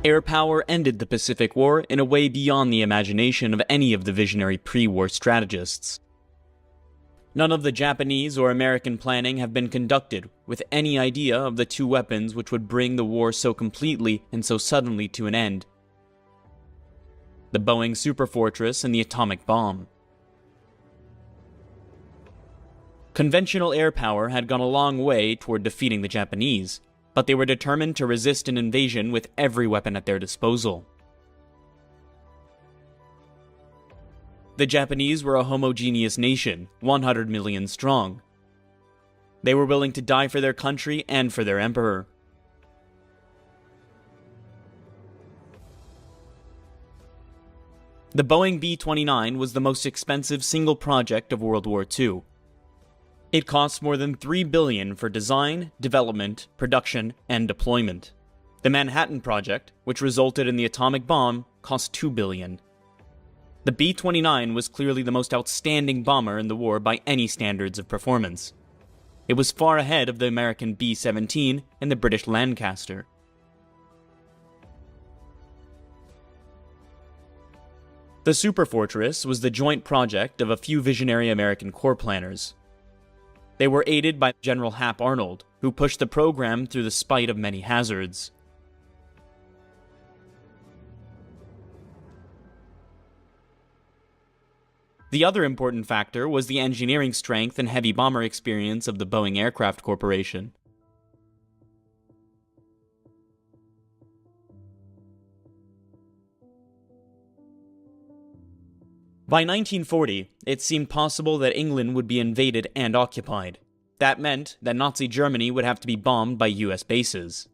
Air power ended the Pacific War in a way beyond the imagination of any of the visionary pre-war strategists. None of the Japanese or American planning have been conducted with any idea of the two weapons which would bring the war so completely and so suddenly to an end: the Boeing Superfortress and the atomic bomb. Conventional air power had gone a long way toward defeating the Japanese, but they were determined to resist an invasion with every weapon at their disposal. The Japanese were a homogeneous nation, 100 million strong. They were willing to die for their country and for their emperor. The Boeing B-29 was the most expensive single project of World War II. It cost more than $3 billion for design, development, production, and deployment. The Manhattan Project, which resulted in the atomic bomb, cost $2 billion. The B-29 was clearly the most outstanding bomber in the war by any standards of performance. It was far ahead of the American B-17 and the British Lancaster. The Superfortress was the joint project of a few visionary American corps planners. They were aided by General Hap Arnold, who pushed the program through the spite of many hazards. The other important factor was the engineering strength and heavy bomber experience of the Boeing Aircraft Corporation. By 1940, it seemed possible that England would be invaded and occupied. That meant that Nazi Germany would have to be bombed by US bases.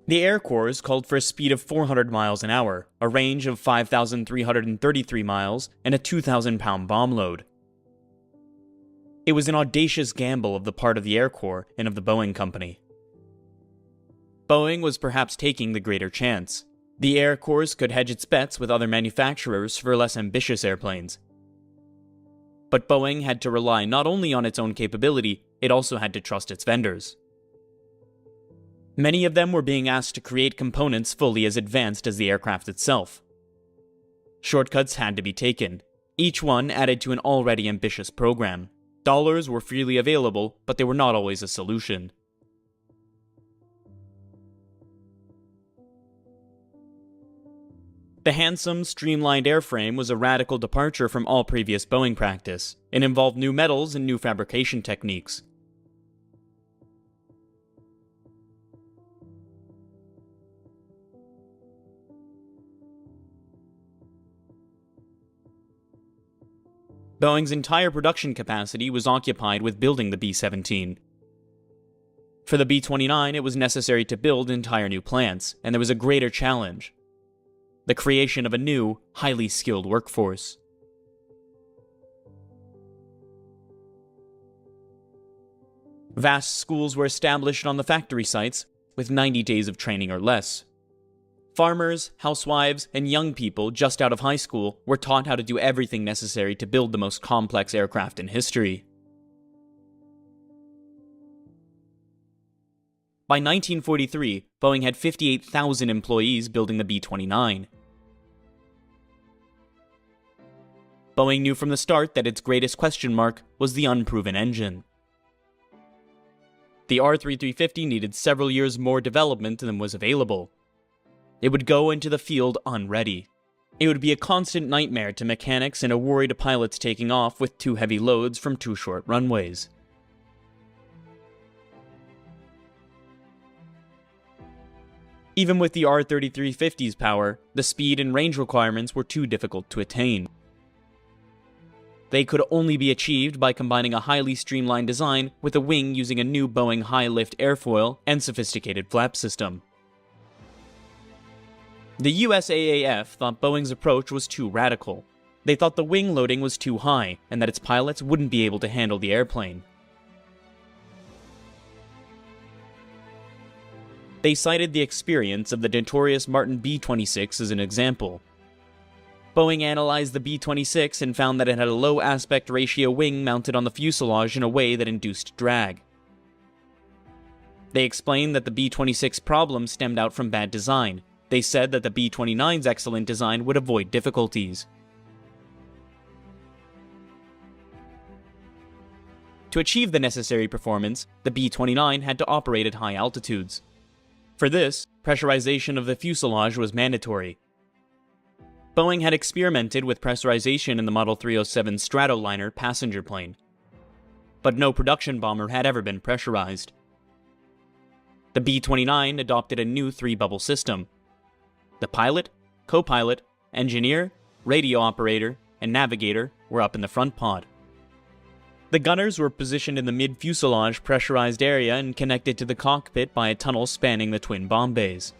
The Air Corps called for a speed of 400 miles an hour, a range of 5,333 miles, and a 2,000-pound bomb load. It was an audacious gamble of the part of the Air Corps and of the Boeing Company. Boeing was perhaps taking the greater chance. The Air Corps could hedge its bets with other manufacturers for less ambitious airplanes. But Boeing had to rely not only on its own capability, it also had to trust its vendors. Many of them were being asked to create components fully as advanced as the aircraft itself. Shortcuts had to be taken. Each one added to an already ambitious program. Dollars were freely available, but they were not always a solution. The handsome, streamlined airframe was a radical departure from all previous Boeing practice. It involved new metals and new fabrication techniques. Boeing's entire production capacity was occupied with building the B-17. For the B-29, it was necessary to build entire new plants, and there was a greater challenge: the creation of a new, highly skilled workforce. Vast schools were established on the factory sites, with 90 days of training or less. Farmers, housewives, and young people just out of high school were taught how to do everything necessary to build the most complex aircraft in history. By 1943, Boeing had 58,000 employees building the B-29. Boeing knew from the start that its greatest question mark was the unproven engine. The R-3350 needed several years more development than was available. It would go into the field unready. It would be a constant nightmare to mechanics and a worry to pilots taking off with too heavy loads from too short runways. Even with the R-3350's power, the speed and range requirements were too difficult to attain. They could only be achieved by combining a highly streamlined design with a wing using a new Boeing high-lift airfoil and sophisticated flap system. The USAAF thought Boeing's approach was too radical. They thought the wing loading was too high, and that its pilots wouldn't be able to handle the airplane. They cited the experience of the notorious Martin B-26 as an example. Boeing analyzed the B-26 and found that it had a low aspect ratio wing mounted on the fuselage in a way that induced drag. They explained that the B-26 problem stemmed out from bad design. They said that the B-29's excellent design would avoid difficulties. To achieve the necessary performance, the B-29 had to operate at high altitudes. For this, pressurization of the fuselage was mandatory. Boeing had experimented with pressurization in the Model 307 Stratoliner passenger plane, but no production bomber had ever been pressurized. The B-29 adopted a new three-bubble system. The pilot, co-pilot, engineer, radio operator, and navigator were up in the front pod. The gunners were positioned in the mid-fuselage pressurized area and connected to the cockpit by a tunnel spanning the twin bomb bays.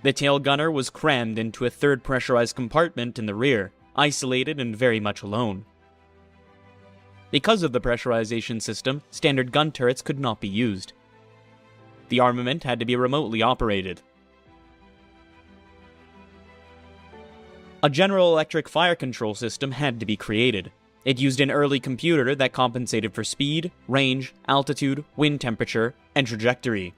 The tail gunner was crammed into a third pressurized compartment in the rear, isolated and very much alone. Because of the pressurization system, standard gun turrets could not be used. The armament had to be remotely operated. A General Electric fire control system had to be created. It used an early computer that compensated for speed, range, altitude, wind temperature, and trajectory.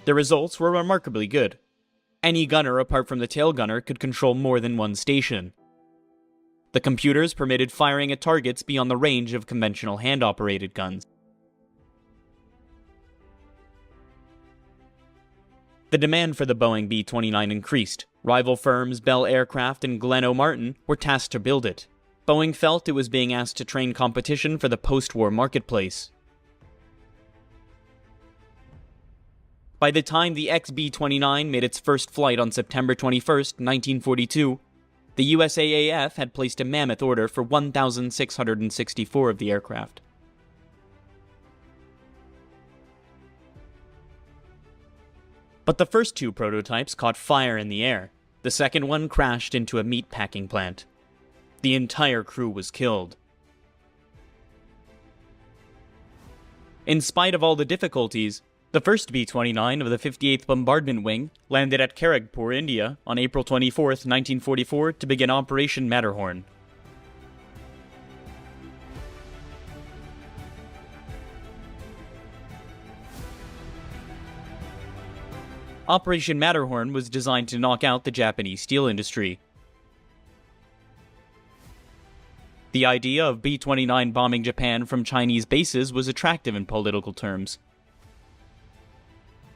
The results were remarkably good. Any gunner apart from the tail gunner could control more than one station. The computers permitted firing at targets beyond the range of conventional hand-operated guns. The demand for the Boeing B-29 increased. Rival firms Bell Aircraft and Glenn O'Martin were tasked to build it. Boeing felt it was being asked to train competition for the post-war marketplace. By the time the XB-29 made its first flight on September 21, 1942, the USAAF had placed a mammoth order for 1,664 of the aircraft. But the first two prototypes caught fire in the air. The second one crashed into a meat packing plant. The entire crew was killed. In spite of all the difficulties, the first B-29 of the 58th Bombardment Wing landed at Kharagpur, India on April 24, 1944 to begin Operation Matterhorn. Operation Matterhorn was designed to knock out the Japanese steel industry. The idea of B-29 bombing Japan from Chinese bases was attractive in political terms.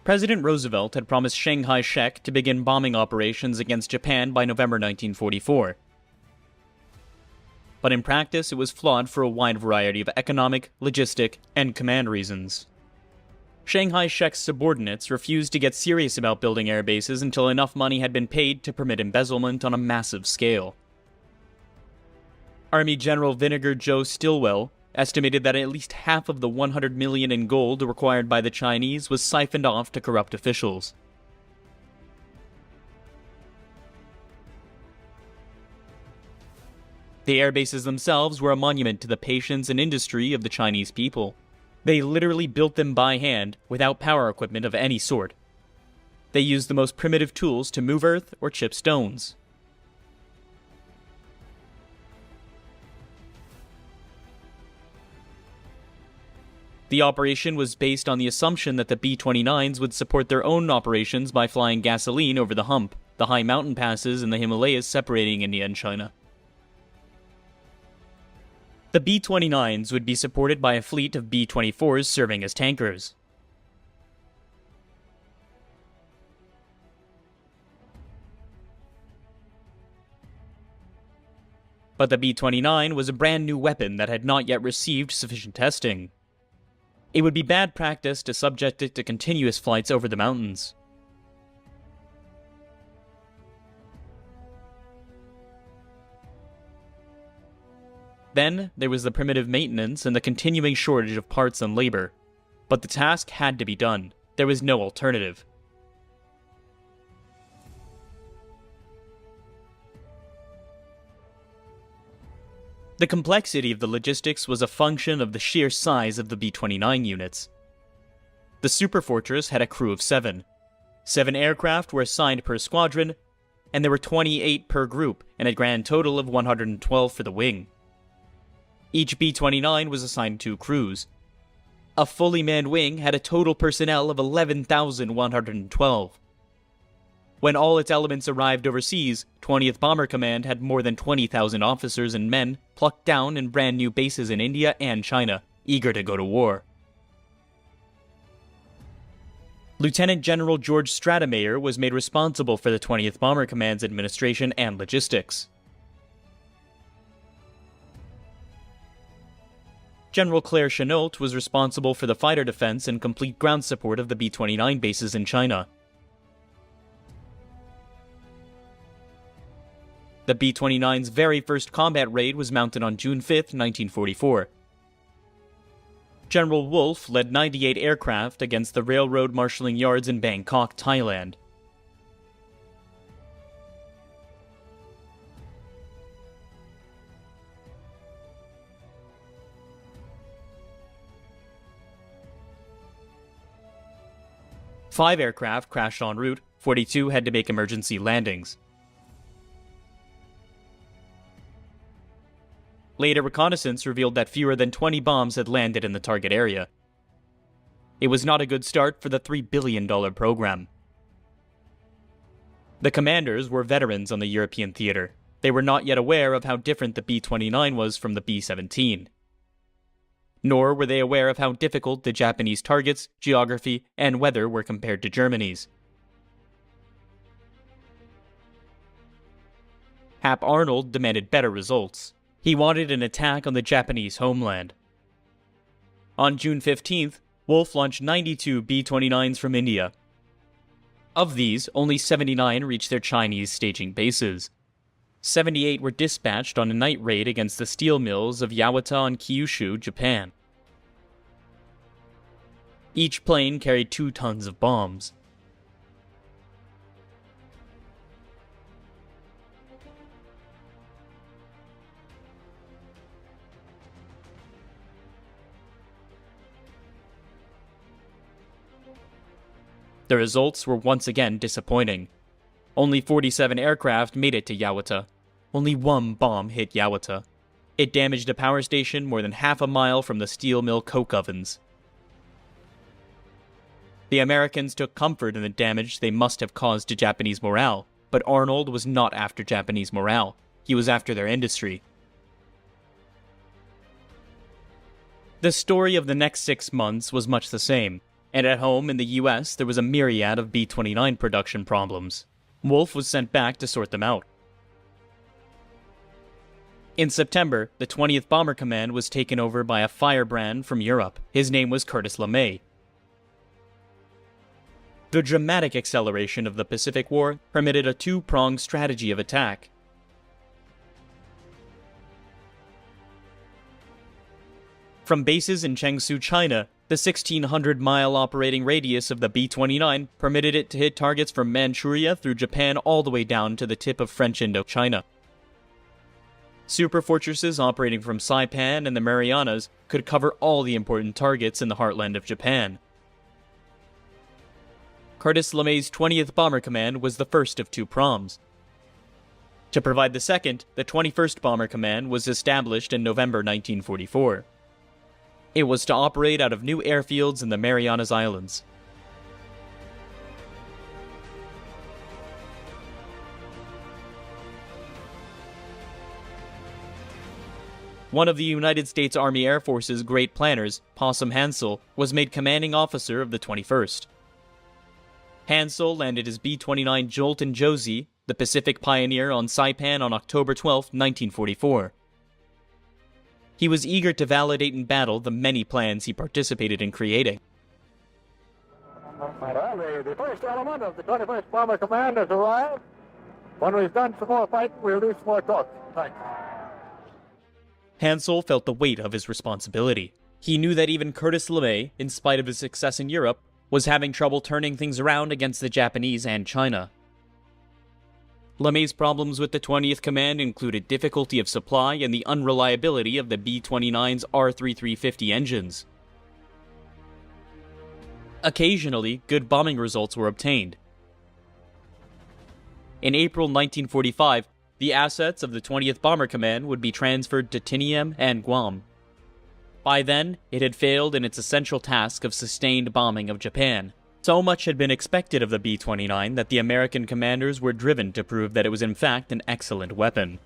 President Roosevelt had promised Shanghai Shek to begin bombing operations against Japan by November 1944. But in practice, it was flawed for a wide variety of economic, logistic, and command reasons. Shanghai Shek's subordinates refused to get serious about building air bases until enough money had been paid to permit embezzlement on a massive scale. Army General Vinegar Joe Stilwell estimated that at least half of the $100 million in gold required by the Chinese was siphoned off to corrupt officials. The air bases themselves were a monument to the patience and industry of the Chinese people. They literally built them by hand, without power equipment of any sort. They used the most primitive tools to move earth or chip stones. The operation was based on the assumption that the B-29s would support their own operations by flying gasoline over the hump, the high mountain passes in the Himalayas separating India and China. The B-29s would be supported by a fleet of B-24s serving as tankers. But the B-29 was a brand new weapon that had not yet received sufficient testing. It would be bad practice to subject it to continuous flights over the mountains. Then, there was the primitive maintenance and the continuing shortage of parts and labor. But the task had to be done. There was no alternative. The complexity of the logistics was a function of the sheer size of the B-29 units. The Superfortress had a crew of 7. 7 aircraft were assigned per squadron, and there were 28 per group, and a grand total of 112 for the wing. Each B-29 was assigned 2 crews. A fully manned wing had a total personnel of 11,112. When all its elements arrived overseas, 20th Bomber Command had more than 20,000 officers and men plucked down in brand new bases in India and China, eager to go to war. Lieutenant General George Stratomayor was made responsible for the 20th Bomber Command's administration and logistics. General Claire Chennault was responsible for the fighter defense and complete ground support of the B-29 bases in China. The B-29's very first combat raid was mounted on June 5, 1944. General Wolfe led 98 aircraft against the railroad marshalling yards in Bangkok, Thailand. Five aircraft crashed en route, 42 had to make emergency landings. Later reconnaissance revealed that fewer than 20 bombs had landed in the target area. It was not a good start for the $3 billion program. The commanders were veterans on the European theater. They were not yet aware of how different the B-29 was from the B-17. Nor were they aware of how difficult the Japanese targets, geography, and weather were compared to Germany's. Hap Arnold demanded better results. He wanted an attack on the Japanese homeland. On June 15th, Wolfe launched 92 B-29s from India. Of these, only 79 reached their Chinese staging bases. 78 were dispatched on a night raid against the steel mills of Yawata and Kyushu, Japan. Each plane carried 2 tons of bombs. The results were once again disappointing. Only 47 aircraft made it to Yawata. Only one bomb hit Yawata. It damaged a power station more than half a mile from the steel mill coke ovens. The Americans took comfort in the damage they must have caused to Japanese morale, but Arnold was not after Japanese morale. He was after their industry. The story of the next 6 months was much the same. And at home in the US, there was a myriad of B-29 production problems. Wolfe was sent back to sort them out. In September, the 20th Bomber Command was taken over by a firebrand from Europe. His name was Curtis LeMay. The dramatic acceleration of the Pacific War permitted a two-pronged strategy of attack. From bases in Chengsu, China, the 1,600-mile operating radius of the B-29 permitted it to hit targets from Manchuria through Japan all the way down to the tip of French Indochina. Superfortresses operating from Saipan and the Marianas could cover all the important targets in the heartland of Japan. Curtis LeMay's 20th Bomber Command was the first of 2 proms. To provide the second, the 21st Bomber Command was established in November 1944. It was to operate out of new airfields in the Marianas Islands. One of the United States Army Air Force's great planners, Possum Hansel, was made commanding officer of the 21st. Hansel landed his B-29 Jolt and Josie, the Pacific Pioneer, on Saipan on October 12, 1944. He was eager to validate in battle the many plans he participated in creating. Well, the first element of the 21st Bomber Command has arrived. When we've done some more fighting, we'll do some more talking. Thanks. Hansel felt the weight of his responsibility. He knew that even Curtis LeMay, in spite of his success in Europe, was having trouble turning things around against the Japanese and China. LeMay's problems with the 20th Command included difficulty of supply and the unreliability of the B-29's R-3350 engines. Occasionally, good bombing results were obtained. In April 1945, the assets of the 20th Bomber Command would be transferred to Tinian and Guam. By then, it had failed in its essential task of sustained bombing of Japan. So much had been expected of the B-29 that the American commanders were driven to prove that it was in fact an excellent weapon.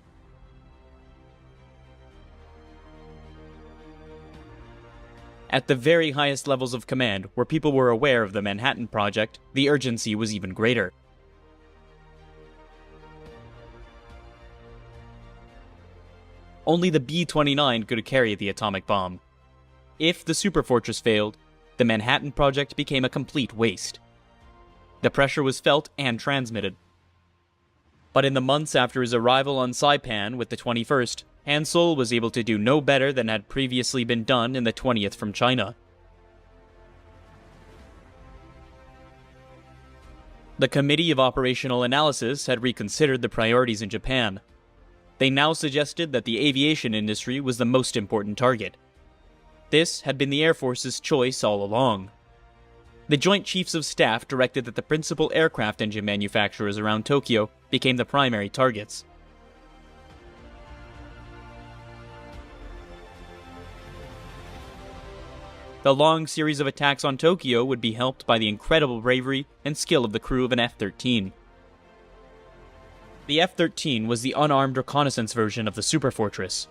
At the very highest levels of command, where people were aware of the Manhattan Project, the urgency was even greater. Only the B-29 could carry the atomic bomb. If the Superfortress failed, the Manhattan Project became a complete waste. The pressure was felt and transmitted. But in the months after his arrival on Saipan with the 21st, Hansel was able to do no better than had previously been done in the 20th from China. The Committee of Operational Analysis had reconsidered the priorities in Japan. They now suggested that the aviation industry was the most important target. This had been the Air Force's choice all along. The Joint Chiefs of Staff directed that the principal aircraft engine manufacturers around Tokyo became the primary targets. The long series of attacks on Tokyo would be helped by the incredible bravery and skill of the crew of an F-13. The F-13 was the unarmed reconnaissance version of the Superfortress.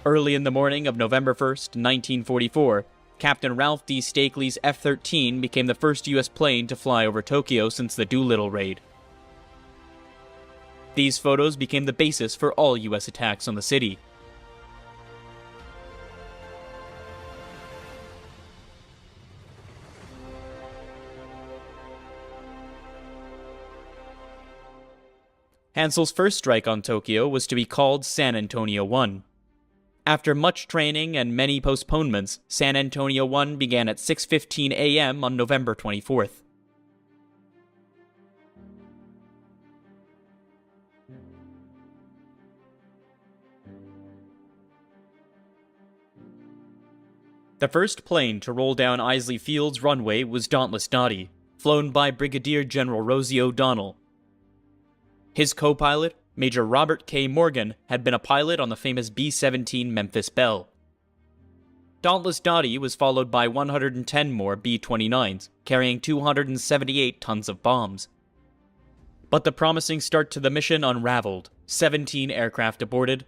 Early in the morning of November 1st, 1944, Captain Ralph D. Stakely's F-13 became the first U.S. plane to fly over Tokyo since the Doolittle raid. These photos became the basis for all U.S. attacks on the city. Hansel's first strike on Tokyo was to be called San Antonio 1. After much training and many postponements, San Antonio 1 began at 6:15 a.m. on November 24th. The first plane to roll down Isley Field's runway was Dauntless Dottie, flown by Brigadier General Rosie O'Donnell. His co-pilot, Major Robert K. Morgan, had been a pilot on the famous B-17 Memphis Belle. Dauntless Dottie was followed by 110 more B-29s, carrying 278 tons of bombs. But the promising start to the mission unraveled. 17 aircraft aborted.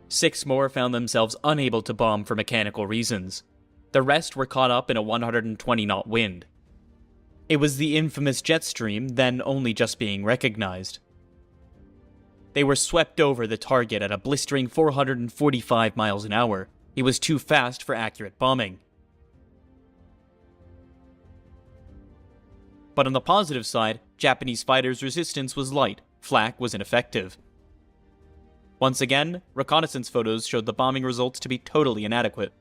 Six more found themselves unable to bomb for mechanical reasons. The rest were caught up in a 120-knot wind. It was the infamous jet stream, then only just being recognized. They were swept over the target at a blistering 445 miles an hour. It was too fast for accurate bombing. But on the positive side, Japanese fighters' resistance was light. Flak was ineffective. Once again, reconnaissance photos showed the bombing results to be totally inadequate.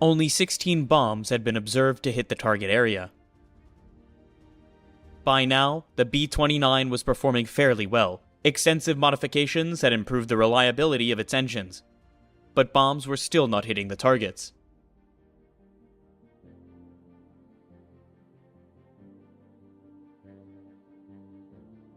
Only 16 bombs had been observed to hit the target area. By now, the B-29 was performing fairly well. Extensive modifications had improved the reliability of its engines. But bombs were still not hitting the targets.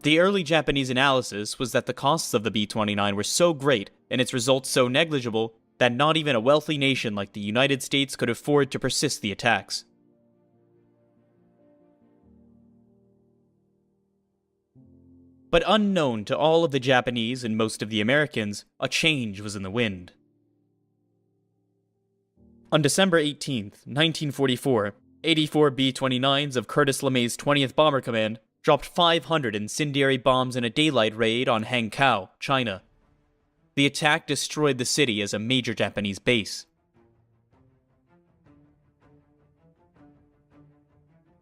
The early Japanese analysis was that the costs of the B-29 were so great and its results so negligible that not even a wealthy nation like the United States could afford to persist the attacks. But unknown to all of the Japanese and most of the Americans, a change was in the wind. On December 18th, 1944, 84 B-29s of Curtis LeMay's 20th Bomber Command dropped 500 incendiary bombs in a daylight raid on Hankow, China. The attack destroyed the city as a major Japanese base.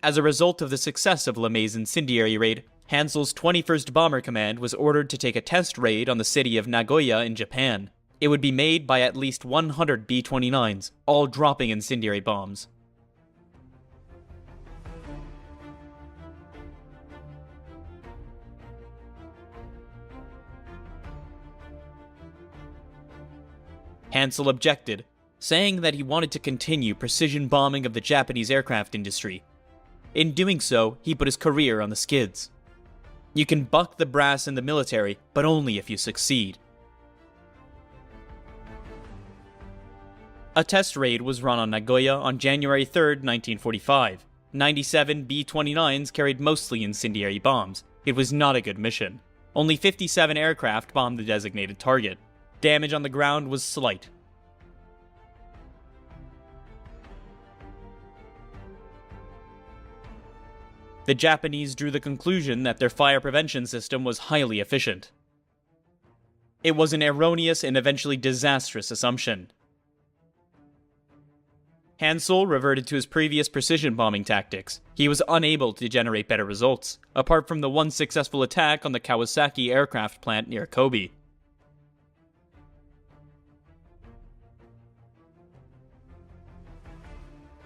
As a result of the success of LeMay's incendiary raid, Hansel's 21st Bomber Command was ordered to take a test raid on the city of Nagoya in Japan. It would be made by at least 100 B-29s, all dropping incendiary bombs. Hansel objected, saying that he wanted to continue precision bombing of the Japanese aircraft industry. In doing so, he put his career on the skids. You can buck the brass in the military, but only if you succeed. A test raid was run on Nagoya on January 3, 1945. 97 B-29s carried mostly incendiary bombs. It was not a good mission. Only 57 aircraft bombed the designated target. Damage on the ground was slight. The Japanese drew the conclusion that their fire prevention system was highly efficient. It was an erroneous and eventually disastrous assumption. Hansel reverted to his previous precision bombing tactics. He was unable to generate better results, apart from the one successful attack on the Kawasaki aircraft plant near Kobe.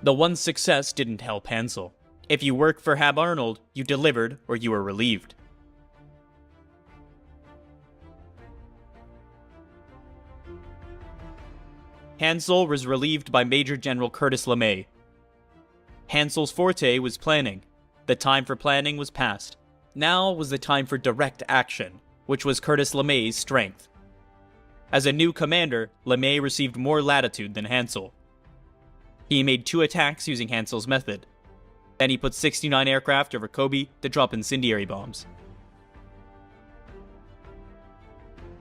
The one success didn't help Hansel. If you worked for Hab Arnold, you delivered or you were relieved. Hansel was relieved by Major General Curtis LeMay. Hansel's forte was planning. The time for planning was past. Now was the time for direct action, which was Curtis LeMay's strength. As a new commander, LeMay received more latitude than Hansel. He made 2 attacks using Hansel's method. Then he put 69 aircraft over Kobe to drop incendiary bombs.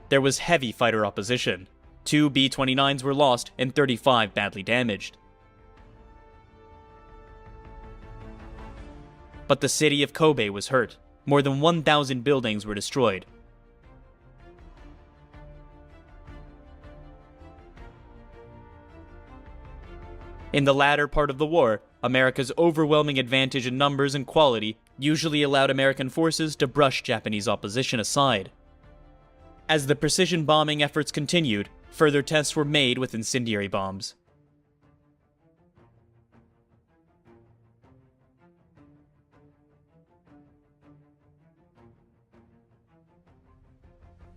There was heavy fighter opposition. 2 B-29s were lost and 35 badly damaged. But the city of Kobe was hurt. More than 1,000 buildings were destroyed. In the latter part of the war, America's overwhelming advantage in numbers and quality usually allowed American forces to brush Japanese opposition aside. As the precision bombing efforts continued, further tests were made with incendiary bombs.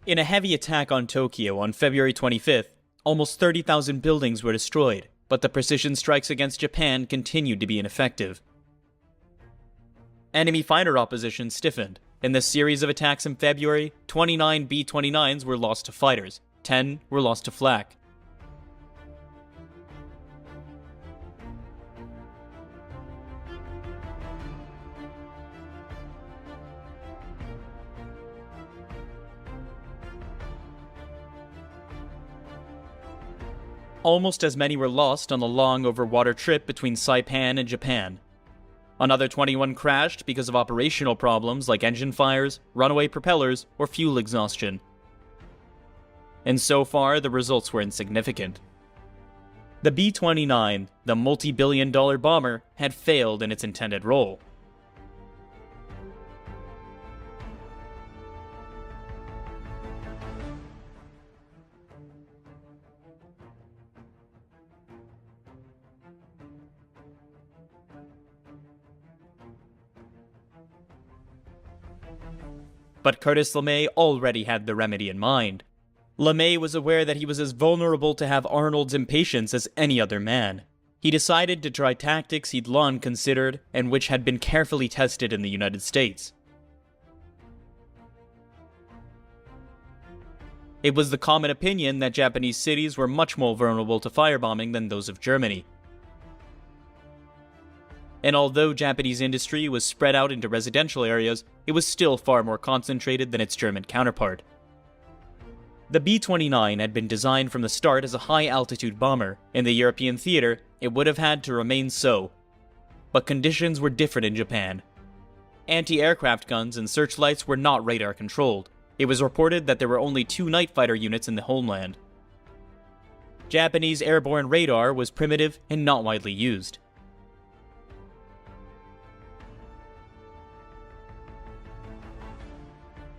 In a heavy attack on Tokyo on February 25th, almost 30,000 buildings were destroyed, but the precision strikes against Japan continued to be ineffective. Enemy fighter opposition stiffened. In the series of attacks in February, 29 B-29s were lost to fighters, 10 were lost to flak. Almost as many were lost on the long over-water trip between Saipan and Japan. Another 21 crashed because of operational problems like engine fires, runaway propellers, or fuel exhaustion. And so far, the results were insignificant. The B-29, the multi-billion-dollar bomber, had failed in its intended role. But Curtis LeMay already had the remedy in mind. LeMay was aware that he was as vulnerable to have Arnold's impatience as any other man. He decided to try tactics he'd long considered and which had been carefully tested in the United States. It was the common opinion that Japanese cities were much more vulnerable to firebombing than those of Germany. And although Japanese industry was spread out into residential areas, it was still far more concentrated than its German counterpart. The B-29 had been designed from the start as a high-altitude bomber. In the European theater, it would have had to remain so. But conditions were different in Japan. Anti-aircraft guns and searchlights were not radar-controlled. It was reported that there were only 2 night fighter units in the homeland. Japanese airborne radar was primitive and not widely used.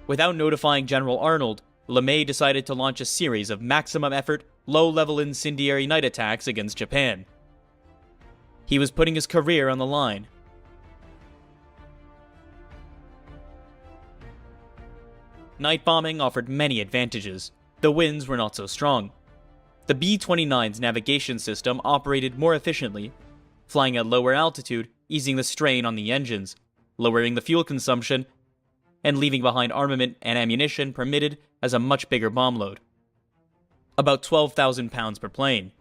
Without notifying General Arnold, LeMay decided to launch a series of maximum-effort, low-level incendiary night attacks against Japan. He was putting his career on the line. Night bombing offered many advantages. The winds were not so strong. The B-29's navigation system operated more efficiently, flying at lower altitude, easing the strain on the engines, lowering the fuel consumption, and leaving behind armament and ammunition permitted as a much bigger bomb load. About 12,000 pounds per plane.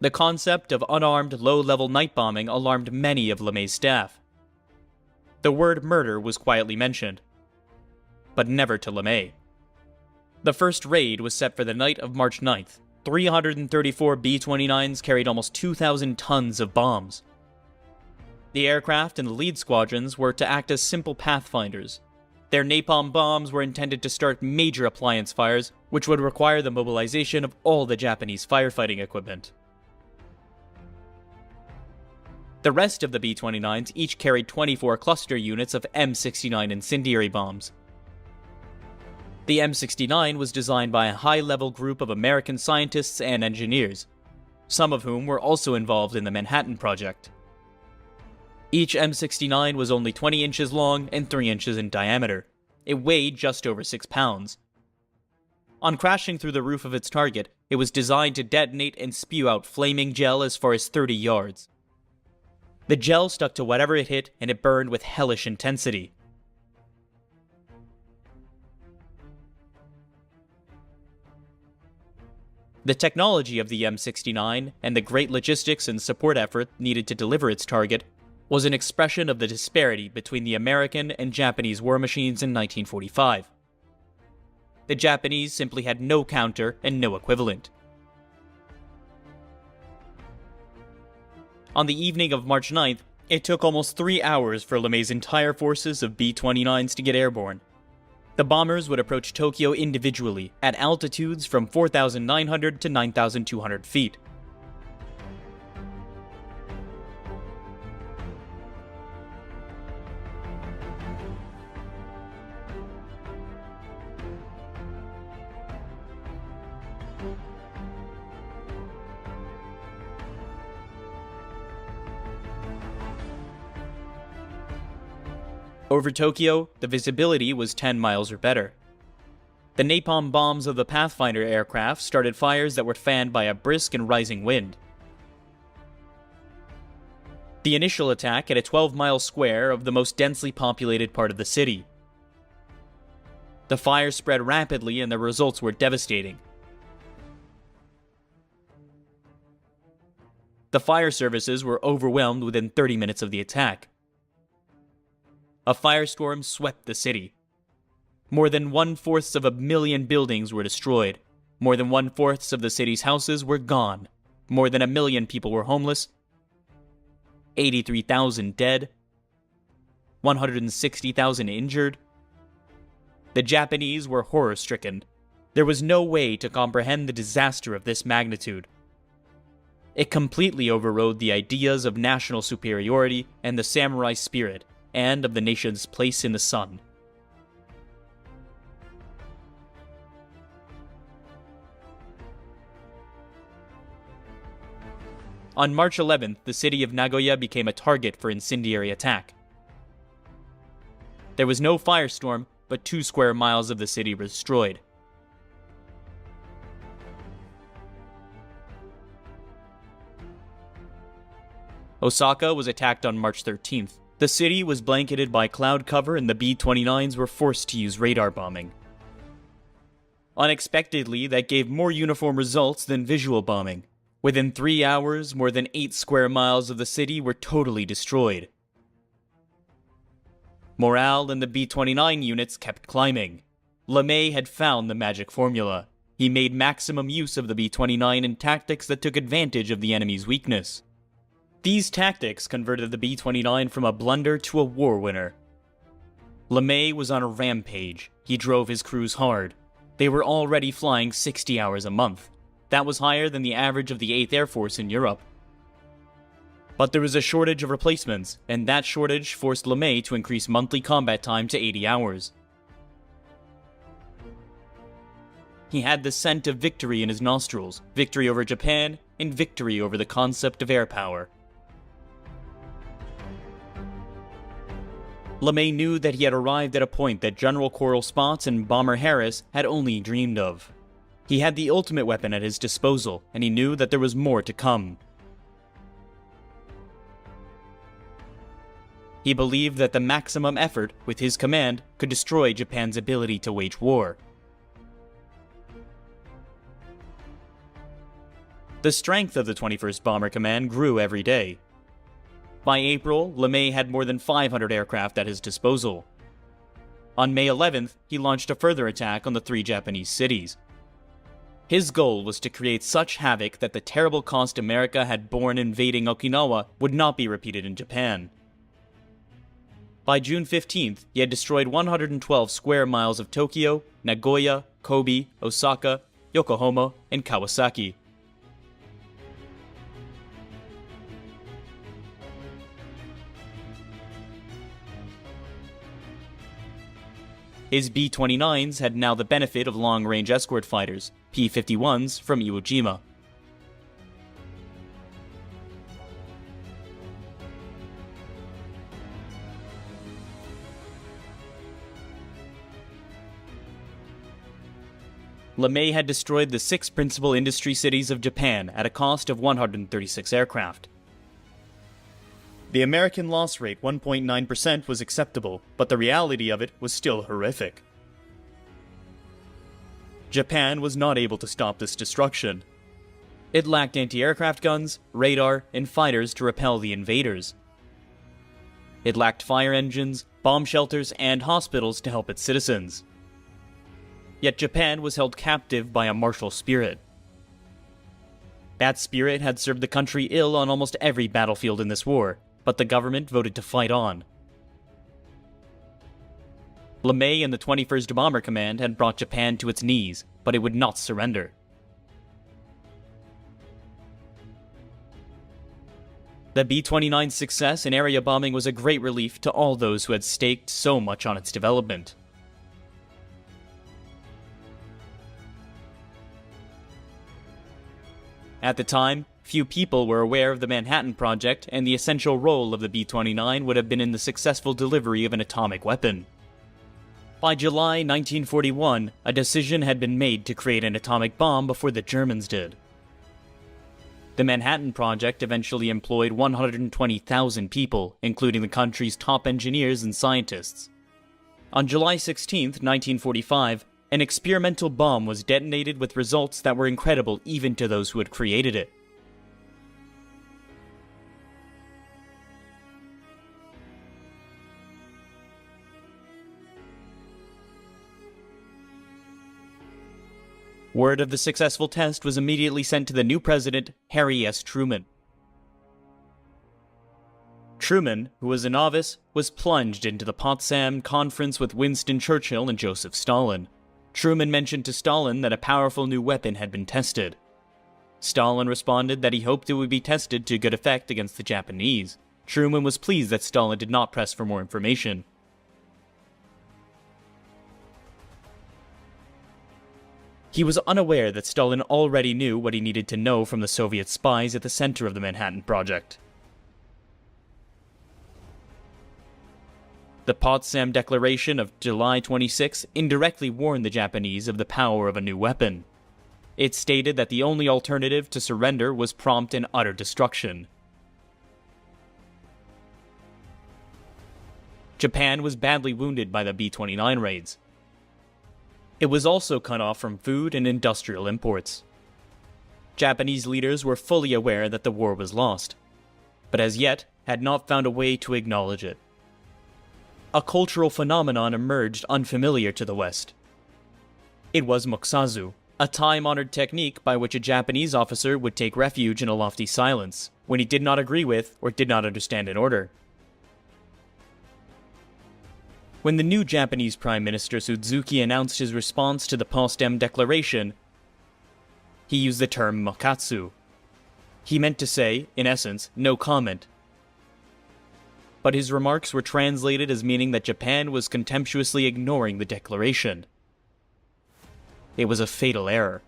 The concept of unarmed, low-level night bombing alarmed many of LeMay's staff. The word murder was quietly mentioned, but never to LeMay. The first raid was set for the night of March 9th. 334 B-29s carried almost 2,000 tons of bombs. The aircraft and the lead squadrons were to act as simple pathfinders. Their napalm bombs were intended to start major appliance fires, which would require the mobilization of all the Japanese firefighting equipment. The rest of the B-29s each carried 24 cluster units of M69 incendiary bombs. The M69 was designed by a high-level group of American scientists and engineers, some of whom were also involved in the Manhattan Project. Each M69 was only 20 inches long and 3 inches in diameter. It weighed just over 6 pounds. On crashing through the roof of its target, it was designed to detonate and spew out flaming gel as far as 30 yards. The gel stuck to whatever it hit, and it burned with hellish intensity. The technology of the M69 and the great logistics and support effort needed to deliver its target was an expression of the disparity between the American and Japanese war machines in 1945. The Japanese simply had no counter and no equivalent. On the evening of March 9th, it took almost 3 hours for LeMay's entire forces of B-29s to get airborne. The bombers would approach Tokyo individually at altitudes from 4,900 to 9,200 feet. Over Tokyo, the visibility was 10 miles or better. The napalm bombs of the Pathfinder aircraft started fires that were fanned by a brisk and rising wind. The initial attack hit a 12-mile square of the most densely populated part of the city. The fire spread rapidly and the results were devastating. The fire services were overwhelmed within 30 minutes of the attack. A firestorm swept the city. More than 1/4 of a million buildings were destroyed. More than 1/4 of the city's houses were gone. More than 1 million people were homeless. 83,000 dead. 160,000 injured. The Japanese were horror-stricken. There was no way to comprehend the disaster of this magnitude. It completely overrode the ideas of national superiority and the samurai spirit, and of the nation's place in the sun. On March 11th, the city of Nagoya became a target for incendiary attack. There was no firestorm, but 2 square miles of the city were destroyed. Osaka was attacked on March 13th. The city was blanketed by cloud cover and the B-29s were forced to use radar bombing. Unexpectedly, that gave more uniform results than visual bombing. Within 3 hours, more than 8 square miles of the city were totally destroyed. Morale in the B-29 units kept climbing. LeMay had found the magic formula. He made maximum use of the B-29 in tactics that took advantage of the enemy's weakness. These tactics converted the B-29 from a blunder to a war winner. LeMay was on a rampage. He drove his crews hard. They were already flying 60 hours a month. That was higher than the average of the 8th Air Force in Europe. But there was a shortage of replacements, and that shortage forced LeMay to increase monthly combat time to 80 hours. He had the scent of victory in his nostrils, victory over Japan, and victory over the concept of air power. LeMay knew that he had arrived at a point that General Coral Spots and Bomber Harris had only dreamed of. He had the ultimate weapon at his disposal, and he knew that there was more to come. He believed that the maximum effort with his command could destroy Japan's ability to wage war. The strength of the 21st Bomber Command grew every day. By April, LeMay had more than 500 aircraft at his disposal. On May 11th, he launched a further attack on the 3 Japanese cities. His goal was to create such havoc that the terrible cost America had borne invading Okinawa would not be repeated in Japan. By June 15th, he had destroyed 112 square miles of Tokyo, Nagoya, Kobe, Osaka, Yokohama, and Kawasaki. His B-29s had now the benefit of long-range escort fighters, P-51s from Iwo Jima. LeMay had destroyed the 6 principal industry cities of Japan at a cost of 136 aircraft. The American loss rate 1.9% was acceptable, but the reality of it was still horrific. Japan was not able to stop this destruction. It lacked anti-aircraft guns, radar, and fighters to repel the invaders. It lacked fire engines, bomb shelters, and hospitals to help its citizens. Yet Japan was held captive by a martial spirit. That spirit had served the country ill on almost every battlefield in this war, but the government voted to fight on. LeMay and the 21st Bomber Command had brought Japan to its knees, but it would not surrender. The B-29's success in area bombing was a great relief to all those who had staked so much on its development. At the time, few people were aware of the Manhattan Project, and the essential role of the B-29 would have been in the successful delivery of an atomic weapon. By July 1941, a decision had been made to create an atomic bomb before the Germans did. The Manhattan Project eventually employed 120,000 people, including the country's top engineers and scientists. On July 16, 1945, an experimental bomb was detonated with results that were incredible even to those who had created it. Word of the successful test was immediately sent to the new president, Harry S. Truman. Truman, who was a novice, was plunged into the Potsdam Conference with Winston Churchill and Joseph Stalin. Truman mentioned to Stalin that a powerful new weapon had been tested. Stalin responded that he hoped it would be tested to good effect against the Japanese. Truman was pleased that Stalin did not press for more information. He was unaware that Stalin already knew what he needed to know from the Soviet spies at the center of the Manhattan Project. The Potsdam Declaration of July 26 indirectly warned the Japanese of the power of a new weapon. It stated that the only alternative to surrender was prompt and utter destruction. Japan was badly wounded by the B-29 raids. It was also cut off from food and industrial imports. Japanese leaders were fully aware that the war was lost, but as yet had not found a way to acknowledge it. A cultural phenomenon emerged unfamiliar to the West. It was mokusazu, a time-honored technique by which a Japanese officer would take refuge in a lofty silence when he did not agree with or did not understand an order. When the new Japanese Prime Minister Suzuki announced his response to the Potsdam Declaration, he used the term mokatsu. He meant to say, in essence, no comment. But his remarks were translated as meaning that Japan was contemptuously ignoring the declaration. It was a fatal error.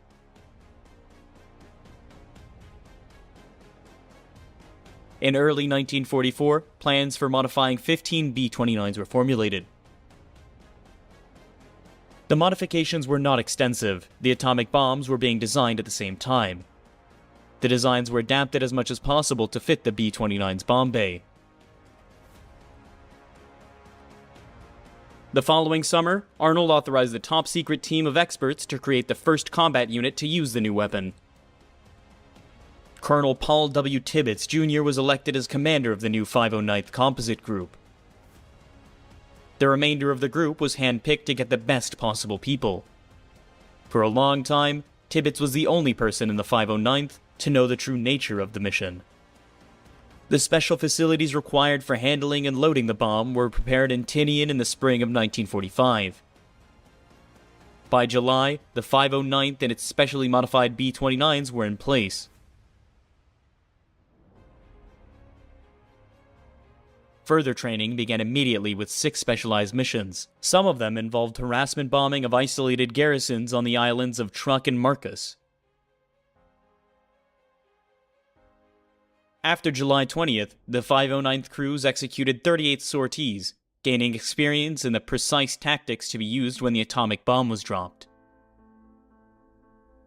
In early 1944, plans for modifying 15 B-29s were formulated. The modifications were not extensive. The atomic bombs were being designed at the same time. The designs were adapted as much as possible to fit the B-29's bomb bay. The following summer, Arnold authorized the top-secret team of experts to create the first combat unit to use the new weapon. Colonel Paul W. Tibbets Jr. was elected as commander of the new 509th Composite Group. The remainder of the group was handpicked to get the best possible people. For a long time, Tibbets was the only person in the 509th to know the true nature of the mission. The special facilities required for handling and loading the bomb were prepared in Tinian in the spring of 1945. By July, the 509th and its specially modified B-29s were in place. Further training began immediately with 6 specialized missions. Some of them involved harassment bombing of isolated garrisons on the islands of Truk and Marcus. After July 20th, the 509th crews executed 38 sorties, gaining experience in the precise tactics to be used when the atomic bomb was dropped.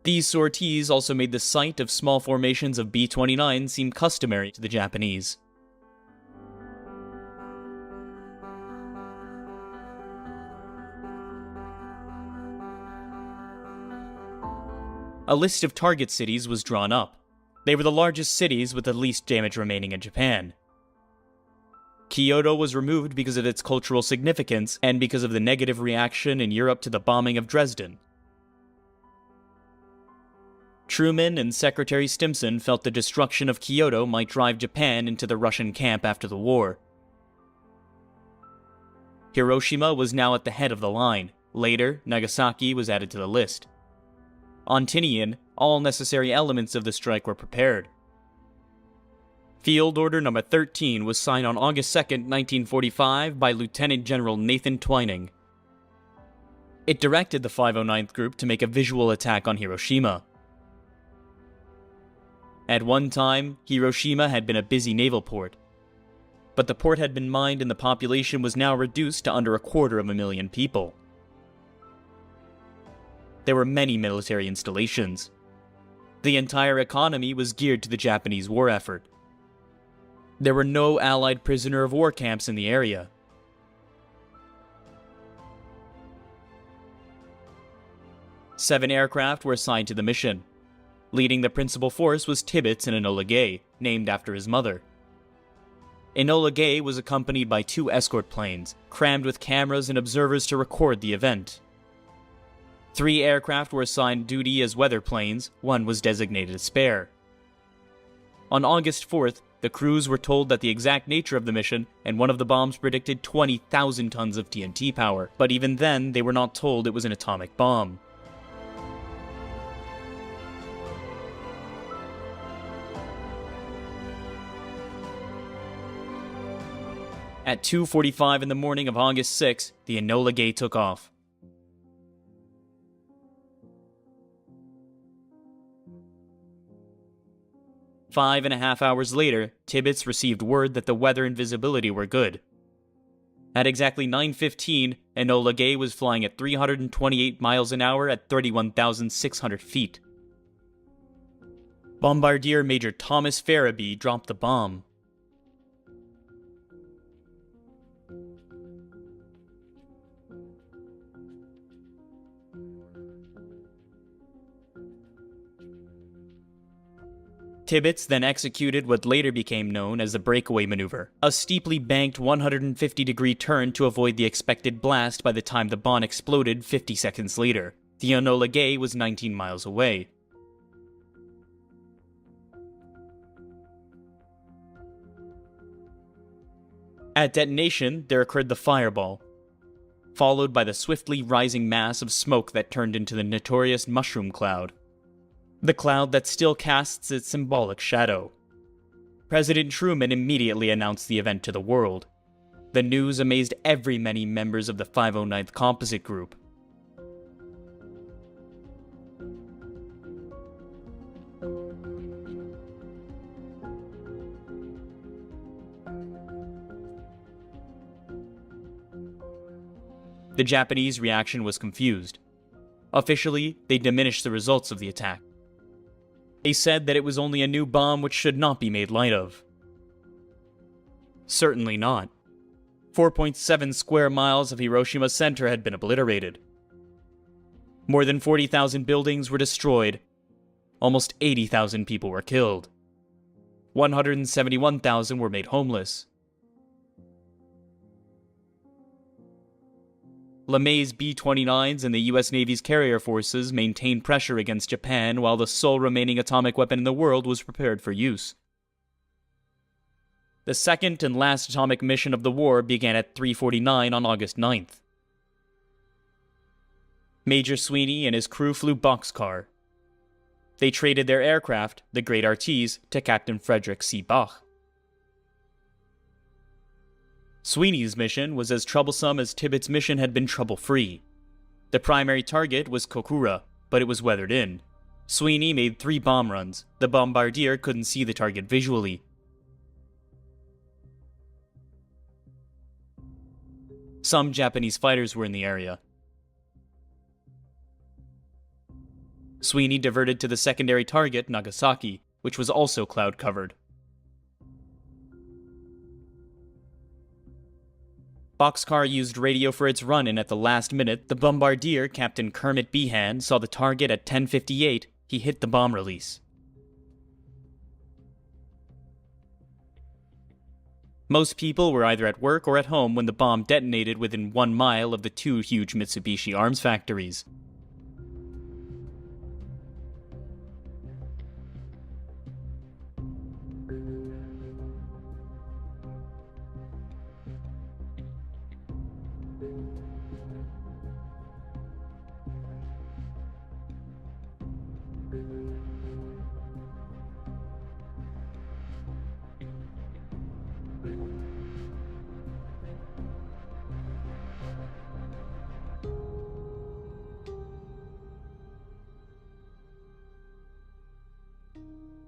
These sorties also made the sight of small formations of B-29 seem customary to the Japanese. A list of target cities was drawn up. They were the largest cities with the least damage remaining in Japan. Kyoto was removed because of its cultural significance and because of the negative reaction in Europe to the bombing of Dresden. Truman and Secretary Stimson felt the destruction of Kyoto might drive Japan into the Russian camp after the war. Hiroshima was now at the head of the line. Later, Nagasaki was added to the list. On Tinian, all necessary elements of the strike were prepared. Field Order No. 13 was signed on August 2, 1945 by Lieutenant General Nathan Twining. It directed the 509th Group to make a visual attack on Hiroshima. At one time, Hiroshima had been a busy naval port, but the port had been mined and the population was now reduced to under 250,000 people. There were many military installations. The entire economy was geared to the Japanese war effort. There were no Allied prisoner of war camps in the area. Seven aircraft were assigned to the mission. Leading the principal force was Tibbets and Enola Gay, named after his mother. Enola Gay was accompanied by 2 escort planes, crammed with cameras and observers to record the event. 3 aircraft were assigned duty as weather planes, 1 was designated a spare. On August 4th, the crews were told that the exact nature of the mission, and one of the bombs predicted 20,000 tons of TNT power, but even then they were not told it was an atomic bomb. At 2:45 in the morning of August 6, the Enola Gay took off. 5.5 hours later, Tibbets received word that the weather and visibility were good. At exactly 9:15, Enola Gay was flying at 328 miles an hour at 31,600 feet. Bombardier Major Thomas Farabee dropped the bomb. Tibbets then executed what later became known as the breakaway maneuver, a steeply banked 150-degree turn to avoid the expected blast by the time the bomb exploded 50 seconds later. The Enola Gay was 19 miles away. At detonation, there occurred the fireball, followed by the swiftly rising mass of smoke that turned into the notorious mushroom cloud. The cloud that still casts its symbolic shadow. President Truman immediately announced the event to the world. The news amazed every many members of the 509th Composite Group. The Japanese reaction was confused. Officially, they diminished the results of the attack. They said that it was only a new bomb which should not be made light of. Certainly not. 4.7 square miles of Hiroshima's center had been obliterated. More than 40,000 buildings were destroyed. Almost 80,000 people were killed. 171,000 were made homeless. LeMay's B-29s and the US Navy's carrier forces maintained pressure against Japan while the sole remaining atomic weapon in the world was prepared for use. The second and last atomic mission of the war began at 3:49 on August 9th. Major Sweeney and his crew flew boxcar. They traded their aircraft, the Great Artise, to Captain Frederick C. Bach. Sweeney's mission was as troublesome as Tibbet's mission had been trouble-free. The primary target was Kokura, but it was weathered in. Sweeney made 3 bomb runs. The bombardier couldn't see the target visually. Some Japanese fighters were in the area. Sweeney diverted to the secondary target, Nagasaki, which was also cloud-covered. Boxcar used radio for its run, and at the last minute, the bombardier, Captain Kermit Behan, saw the target at 10:58. He hit the bomb release. Most people were either at work or at home when the bomb detonated within 1 mile of the 2 huge Mitsubishi arms factories.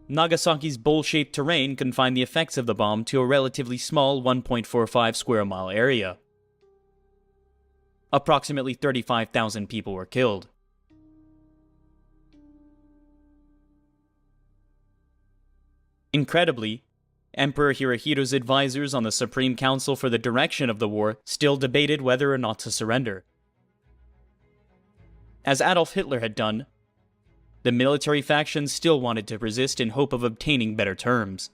Nagasaki's bowl-shaped terrain confined the effects of the bomb to a relatively small 1.45 square mile area. Approximately 35,000 people were killed. Incredibly, Emperor Hirohito's advisors on the Supreme Council for the direction of the war still debated whether or not to surrender. As Adolf Hitler had done, the military faction still wanted to resist in hope of obtaining better terms.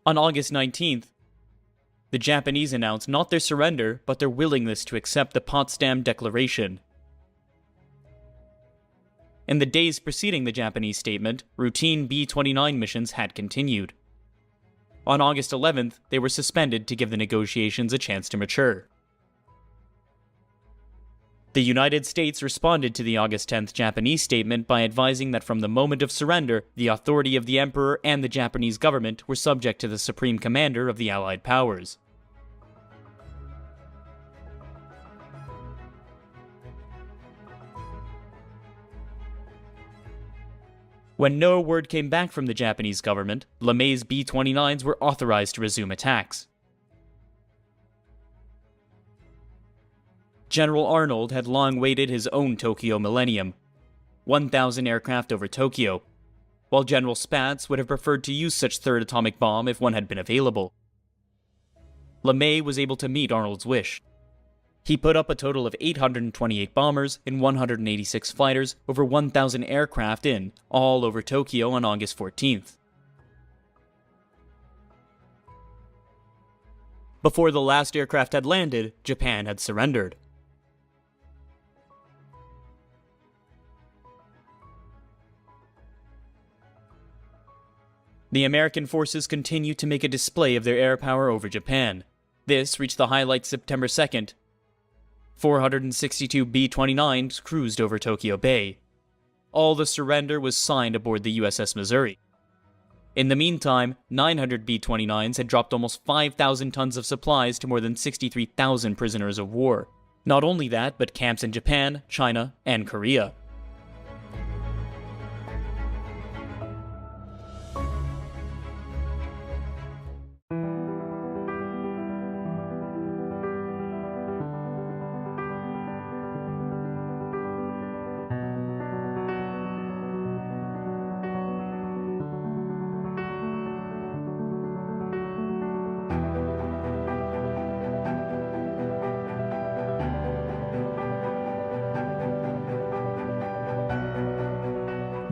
On August 19th, the Japanese announced not their surrender, but their willingness to accept the Potsdam Declaration. In the days preceding the Japanese statement, routine B-29 missions had continued. On August 11th, they were suspended to give the negotiations a chance to mature. The United States responded to the August 10th Japanese statement by advising that from the moment of surrender, the authority of the Emperor and the Japanese government were subject to the Supreme Commander of the Allied Powers. When no word came back from the Japanese government, LeMay's B-29s were authorized to resume attacks. General Arnold had long waited his own Tokyo Millennium, 1,000 aircraft over Tokyo, while General Spaatz would have preferred to use such third atomic bomb if one had been available. LeMay was able to meet Arnold's wish. He put up a total of 828 bombers and 186 fighters over 1,000 aircraft all over Tokyo on August 14th. Before the last aircraft had landed, Japan had surrendered. The American forces continued to make a display of their air power over Japan. This reached the highlight September 2nd. 462 B-29s cruised over Tokyo Bay. All the surrender was signed aboard the USS Missouri. In the meantime, 900 B-29s had dropped almost 5,000 tons of supplies to more than 63,000 prisoners of war. Not only that, but camps in Japan, China, and Korea.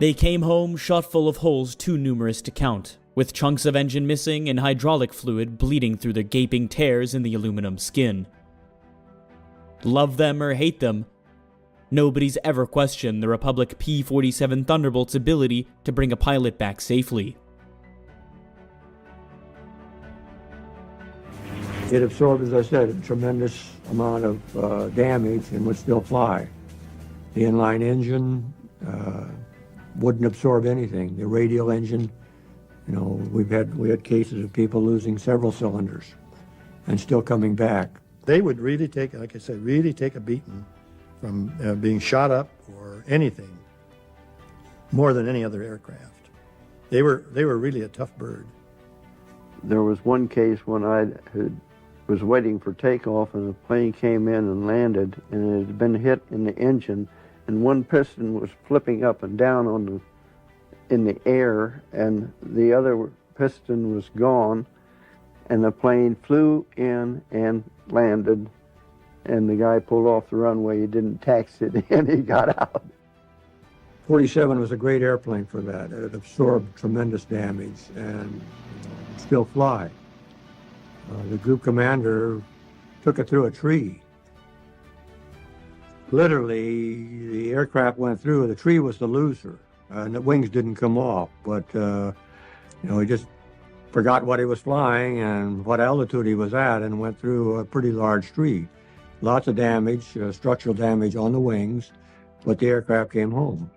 They came home shot full of holes too numerous to count, with chunks of engine missing and hydraulic fluid bleeding through their gaping tears in the aluminum skin. Love them or hate them, nobody's ever questioned the Republic P-47 Thunderbolt's ability to bring a pilot back safely. It absorbed, as I said, a tremendous amount of damage and would still fly. The inline engine wouldn't absorb anything. The radial engine, you know, we had cases of people losing several cylinders and still coming back. They would really take, like I said, really take a beating from being shot up or anything, more than any other aircraft. They were really a tough bird. There was one case when I was waiting for takeoff and the plane came in and landed, and it had been hit in the engine, and one piston was flipping up and down in the air, and the other piston was gone, and the plane flew in and landed, and the guy pulled off the runway. He didn't taxi it in, he got out. 47 was a great airplane for that. It absorbed tremendous damage and still fly. The group commander took it through a tree. Literally, the aircraft went through, the tree was the loser, and the wings didn't come off, but he just forgot what he was flying and what altitude he was at and went through a pretty large tree. Lots of damage, structural damage on the wings, but the aircraft came home.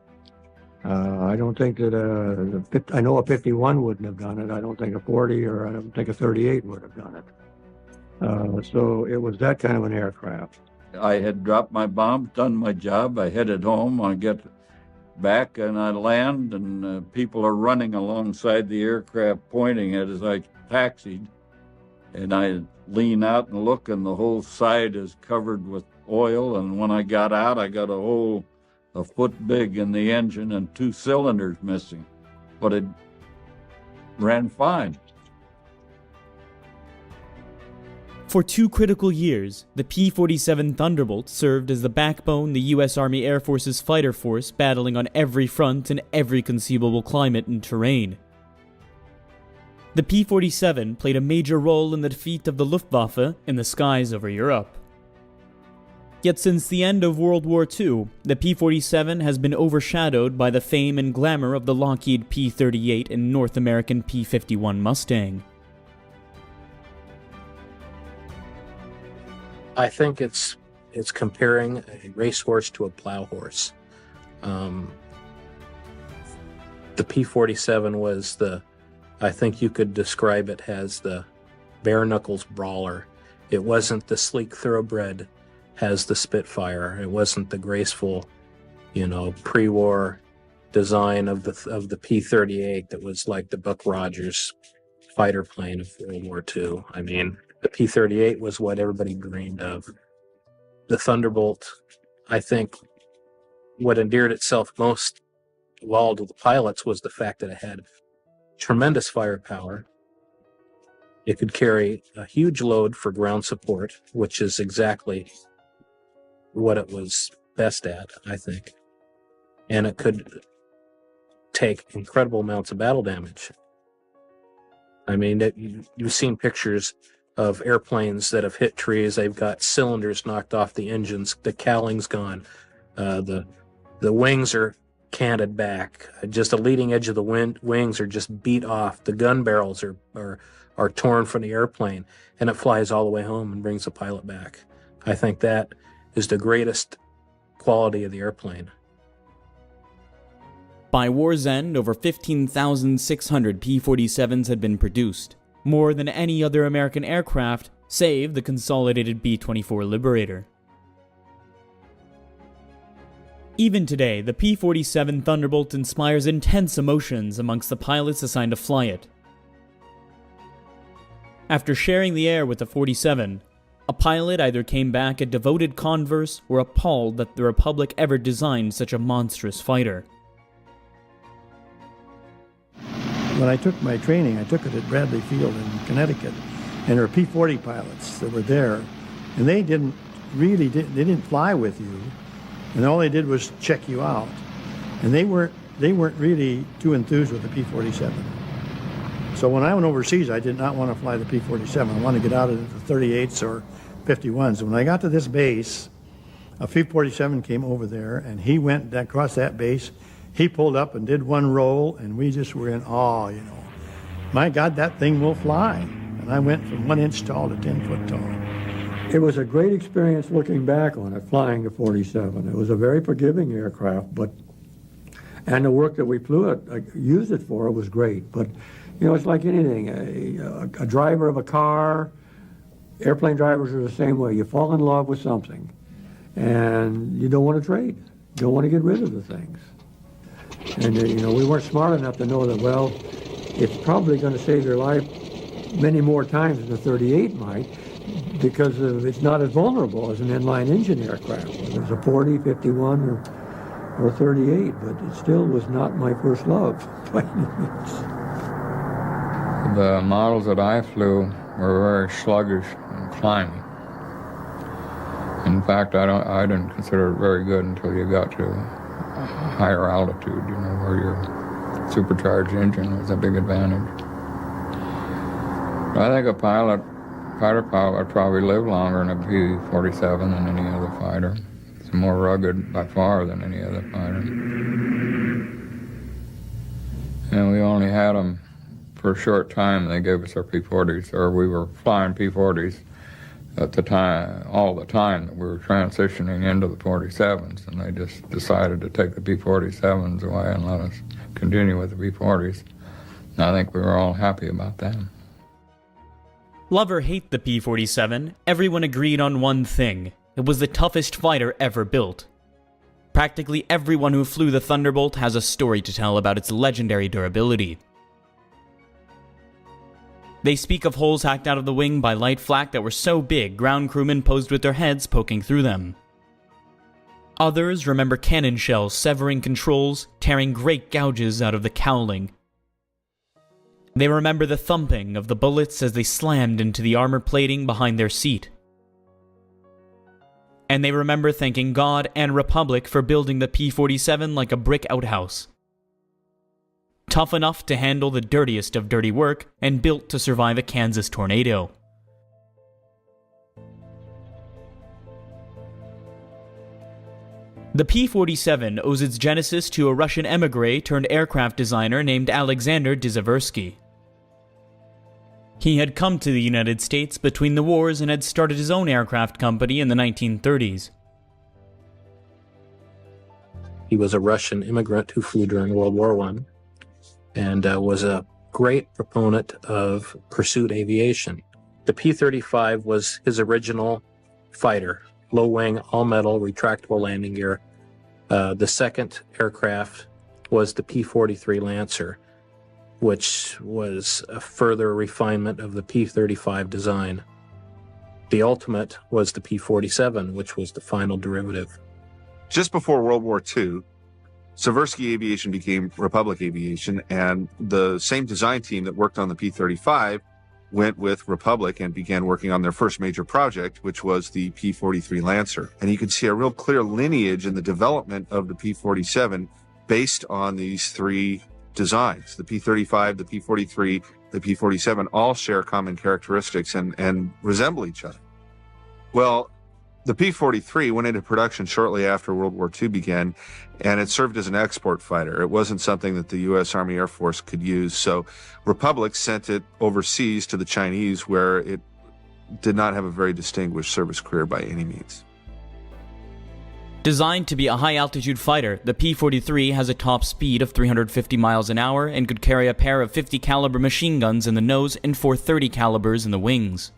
I don't think that I know a 51 wouldn't have done it. I don't think a 40 or I don't think a 38 would have done it. So it was that kind of an aircraft. I had dropped my bomb, done my job. I headed home. I get back and I land, and people are running alongside the aircraft pointing at it as I taxied. And I lean out and look, and the whole side is covered with oil. And when I got out, I got a hole a foot big in the engine and 2 cylinders missing. But it ran fine. For 2 critical years, the P-47 Thunderbolt served as the backbone the U.S. Army Air Force's fighter force, battling on every front in every conceivable climate and terrain. The P-47 played a major role in the defeat of the Luftwaffe in the skies over Europe. Yet since the end of World War II, the P-47 has been overshadowed by the fame and glamour of the Lockheed P-38 and North American P-51 Mustang. I think it's comparing a racehorse to a plow horse. The P-47 was I think you could describe it as the bare knuckles brawler. It wasn't the sleek thoroughbred as the Spitfire. It wasn't the graceful, pre-war design of the P-38 that was like the Buck Rogers fighter plane of World War II. I mean, the P-38 was what everybody dreamed of. The Thunderbolt, I think, what endeared itself most of all to the pilots was the fact that it had tremendous firepower. It could carry a huge load for ground support, which is exactly what it was best at, I think. And it could take incredible amounts of battle damage. I mean, you've seen pictures of airplanes that have hit trees. They've got cylinders knocked off the engines. The cowling's gone. The wings are canted back. Just the leading edge of the wings are just beat off. The gun barrels are torn from the airplane, and it flies all the way home and brings the pilot back. I think that is the greatest quality of the airplane. By war's end, over 15,600 P-47s had been produced, more than any other American aircraft, save the consolidated B-24 Liberator. Even today, the P-47 Thunderbolt inspires intense emotions amongst the pilots assigned to fly it. After sharing the air with the 47, a pilot either came back a devoted converse or appalled that the Republic ever designed such a monstrous fighter. When I took my training, I took it at Bradley Field in Connecticut, and there were P-40 pilots that were there, and they didn't fly with you, and all they did was check you out. And they weren't weren't really too enthused with the P-47. So when I went overseas, I did not want to fly the P-47. I wanted to get out of the 38s or 51s. When I got to this base, a P-47 came over there, and he went across that base. He pulled up and did one roll, and we just were in awe, you know. My God, that thing will fly. And I went from 1 inch tall to 10 foot tall. It was a great experience looking back on it, flying the 47. It was a very forgiving aircraft, and the work that we flew it, used it for, was great. But, you know, it's like anything. A driver of a car, airplane drivers are the same way. You fall in love with something, and you don't want to trade. You don't want to get rid of the things. And, you know, we weren't smart enough to know that, well, it's probably going to save your life many more times than the 38 might, because it's not as vulnerable as an inline engine aircraft, whether it's a 40, 51, or 38, but it still was not my first love by any means. The models that I flew were very sluggish in climbing. In fact, I didn't consider it very good until you got to a higher altitude, you know, where your supercharged engine was a big advantage. I think a fighter pilot would probably live longer in a P-47 than any other fighter. It's more rugged by far than any other fighter. And we only had them for a short time. They gave us our P-40s, or we were flying P-40s at the time, all the time that we were transitioning into the 47s, and they just decided to take the P-47s away and let us continue with the P-40s. And I think we were all happy about that. Love or hate the P-47, everyone agreed on one thing. It was the toughest fighter ever built. Practically everyone who flew the Thunderbolt has a story to tell about its legendary durability. They speak of holes hacked out of the wing by light flak that were so big ground crewmen posed with their heads poking through them. Others remember cannon shells severing controls, tearing great gouges out of the cowling. They remember the thumping of the bullets as they slammed into the armor plating behind their seat. And they remember thanking God and Republic for building the P-47 like a brick outhouse. Tough enough to handle the dirtiest of dirty work, and built to survive a Kansas tornado. The P-47 owes its genesis to a Russian émigré turned aircraft designer named Alexander Dziaversky. He had come to the United States between the wars and had started his own aircraft company in the 1930s. He was a Russian immigrant who flew during World War I and was a great proponent of pursuit aviation. The P-35 was his original fighter, low-wing, all-metal, retractable landing gear. The second aircraft was the P-43 Lancer, which was a further refinement of the P-35 design. The ultimate was the P-47, which was the final derivative. Just before World War II, Dziaversky Aviation became Republic Aviation, and the same design team that worked on the P-35 went with Republic and began working on their first major project, which was the P-43 Lancer. And you can see a real clear lineage in the development of the P-47 based on these three designs. The P-35, the P-43, the P-47 all share common characteristics and resemble each other. Well, the P-43 went into production shortly after World War II began, and it served as an export fighter. It wasn't something that the U.S. Army Air Force could use, so Republic sent it overseas to the Chinese, where it did not have a very distinguished service career by any means. Designed to be a high-altitude fighter, the P-43 has a top speed of 350 miles an hour and could carry a pair of 50 caliber machine guns in the nose and 430 calibers in the wings.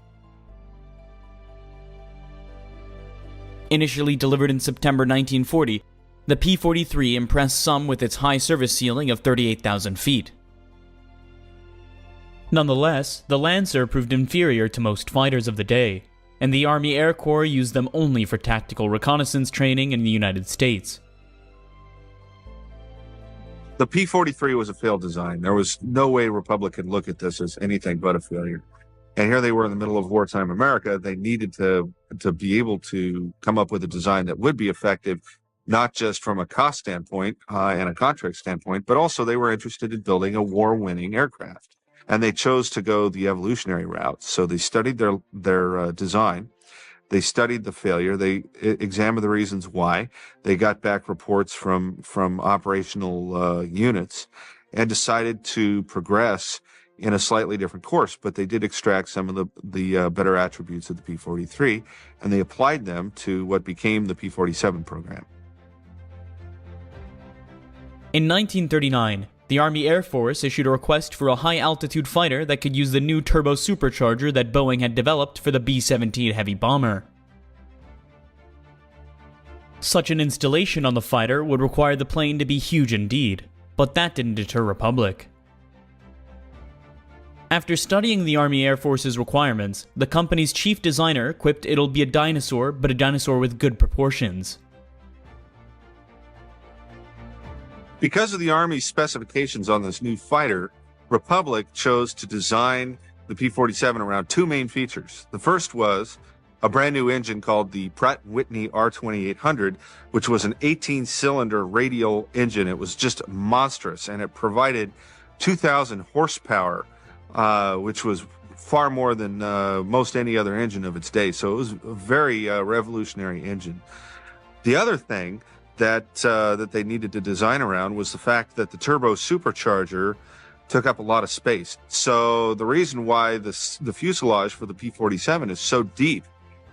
Initially delivered in September 1940, the P-43 impressed some with its high service ceiling of 38,000 feet. Nonetheless, the Lancer proved inferior to most fighters of the day, and the Army Air Corps used them only for tactical reconnaissance training in the United States. The P-43 was a failed design. There was no way Republic could look at this as anything but a failure. And here they were in the middle of wartime America. They needed to be able to come up with a design that would be effective not just from a cost standpoint and a contract standpoint, but also they were interested in building a war-winning aircraft. And they chose to go the evolutionary route. So they studied their design. They studied the failure. They examined the reasons why. They got back reports from operational units and decided to progress in a slightly different course. But they did extract some of the better attributes of the P-43, and they applied them to what became the P-47 program. In 1939, the Army Air Force issued a request for a high-altitude fighter that could use the new turbo supercharger that Boeing had developed for the B-17 heavy bomber. Such an installation on the fighter would require the plane to be huge indeed, but that didn't deter Republic. After studying the Army Air Force's requirements, the company's chief designer quipped it'll be a dinosaur, but a dinosaur with good proportions. Because of the Army's specifications on this new fighter, Republic chose to design the P-47 around two main features. The first was a brand new engine called the Pratt & Whitney R2800, which was an 18-cylinder radial engine. It was just monstrous, and it provided 2,000 horsepower, which was far more than most any other engine of its day. So it was a very revolutionary engine. The other thing that they needed to design around was the fact that the turbo supercharger took up a lot of space. So the reason why the fuselage for the P-47 is so deep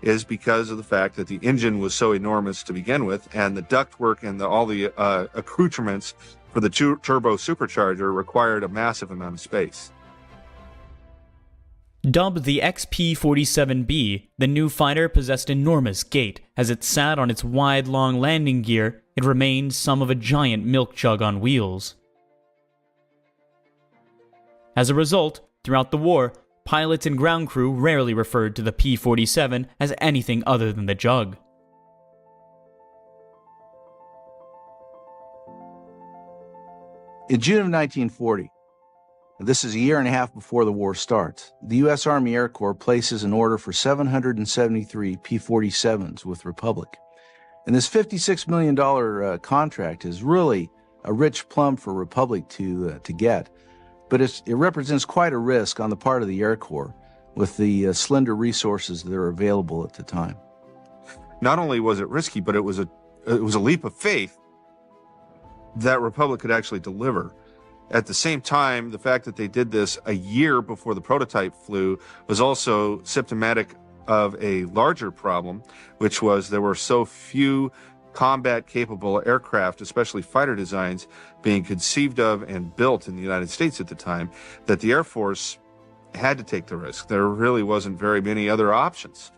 is because of the fact that the engine was so enormous to begin with, and the ductwork and all the accoutrements for the turbo supercharger required a massive amount of space. Dubbed the XP-47B, the new fighter possessed enormous gait. As it sat on its wide, long landing gear, it remained some of a giant milk jug on wheels. As a result, throughout the war, pilots and ground crew rarely referred to the P-47 as anything other than the jug. In June of 1940, this is a year and a half before the war starts, the U.S. Army Air Corps places an order for 773 P-47s with Republic. And this $56 million contract is really a rich plum for Republic to get. But it represents quite a risk on the part of the Air Corps with the slender resources that are available at the time. Not only was it risky, but it was a leap of faith that Republic could actually deliver. At the same time, the fact that they did this a year before the prototype flew was also symptomatic of a larger problem, which was there were so few combat-capable aircraft, especially fighter designs, being conceived of and built in the United States at the time, that the Air Force had to take the risk. There really wasn't very many other options.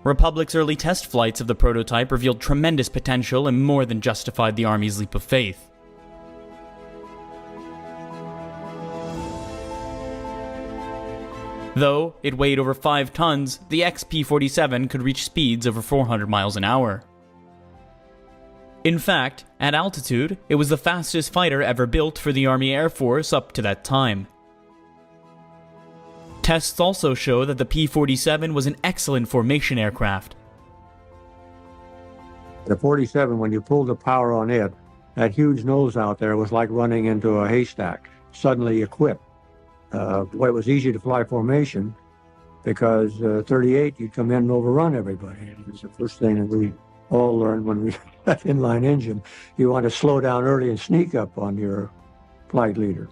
Republic's early test flights of the prototype revealed tremendous potential and more than justified the Army's leap of faith. Though it weighed over 5 tons, the XP-47 could reach speeds over 400 miles an hour. In fact, at altitude, it was the fastest fighter ever built for the Army Air Force up to that time. Tests also show that the P-47 was an excellent formation aircraft. The 47, when you pulled the power on it, that huge nose out there was like running into a haystack, suddenly equipped. It was easy to fly formation because 38, you'd come in and overrun everybody. It was the first thing that we all learned when we had inline engine. You want to slow down early and sneak up on your flight leader.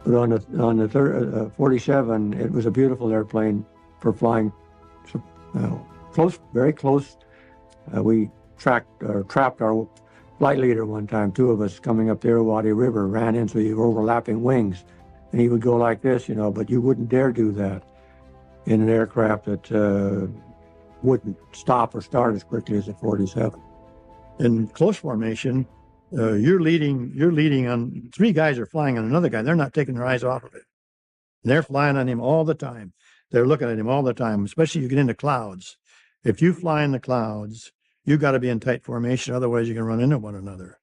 But on the 47, it was a beautiful airplane for flying close, very close. We trapped our flight leader one time. Two of us coming up the Irrawaddy River ran into the overlapping wings. And he would go like this, but you wouldn't dare do that in an aircraft that wouldn't stop or start as quickly as a 47. In close formation, you're leading on, 3 guys are flying on another guy. They're not taking their eyes off of it. They're flying on him all the time. They're looking at him all the time, especially you get into clouds. If you fly in the clouds, you got to be in tight formation, otherwise you can run into one another.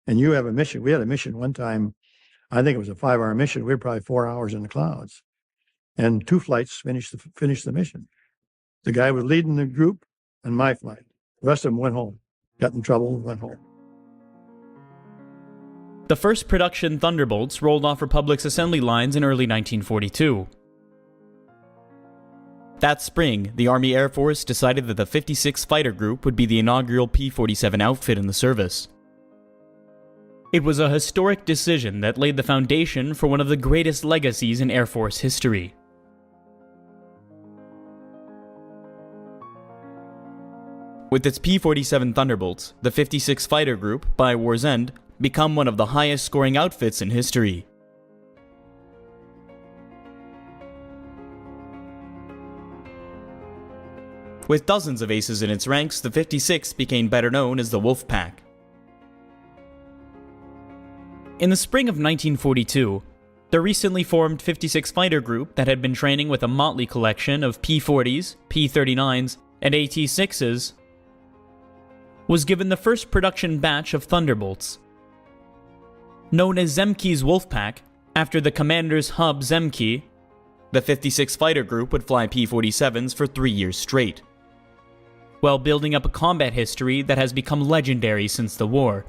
And you have a mission. We had a mission one time, I think it was a 5-hour mission. We were probably 4 hours in the clouds. And 2 flights finished the mission. The guy was leading the group and my flight. The rest of them went home. got in trouble, and went home. The first production Thunderbolts rolled off Republic's assembly lines in early 1942. That spring, the Army Air Force decided that the 56th Fighter Group would be the inaugural P-47 outfit in the service. It was a historic decision that laid the foundation for one of the greatest legacies in Air Force history. With its P-47 Thunderbolts, the 56th Fighter Group, by war's end, become one of the highest scoring outfits in history. With dozens of aces in its ranks, the 56th became better known as the Wolf Pack. In the spring of 1942, the recently formed 56 Fighter Group that had been training with a motley collection of P-40s, P-39s, and AT-6s was given the first production batch of Thunderbolts. Known as Zemke's Wolfpack, after the commander's hub Zemke, the 56 Fighter Group would fly P-47s for 3 years straight, while building up a combat history that has become legendary since the war.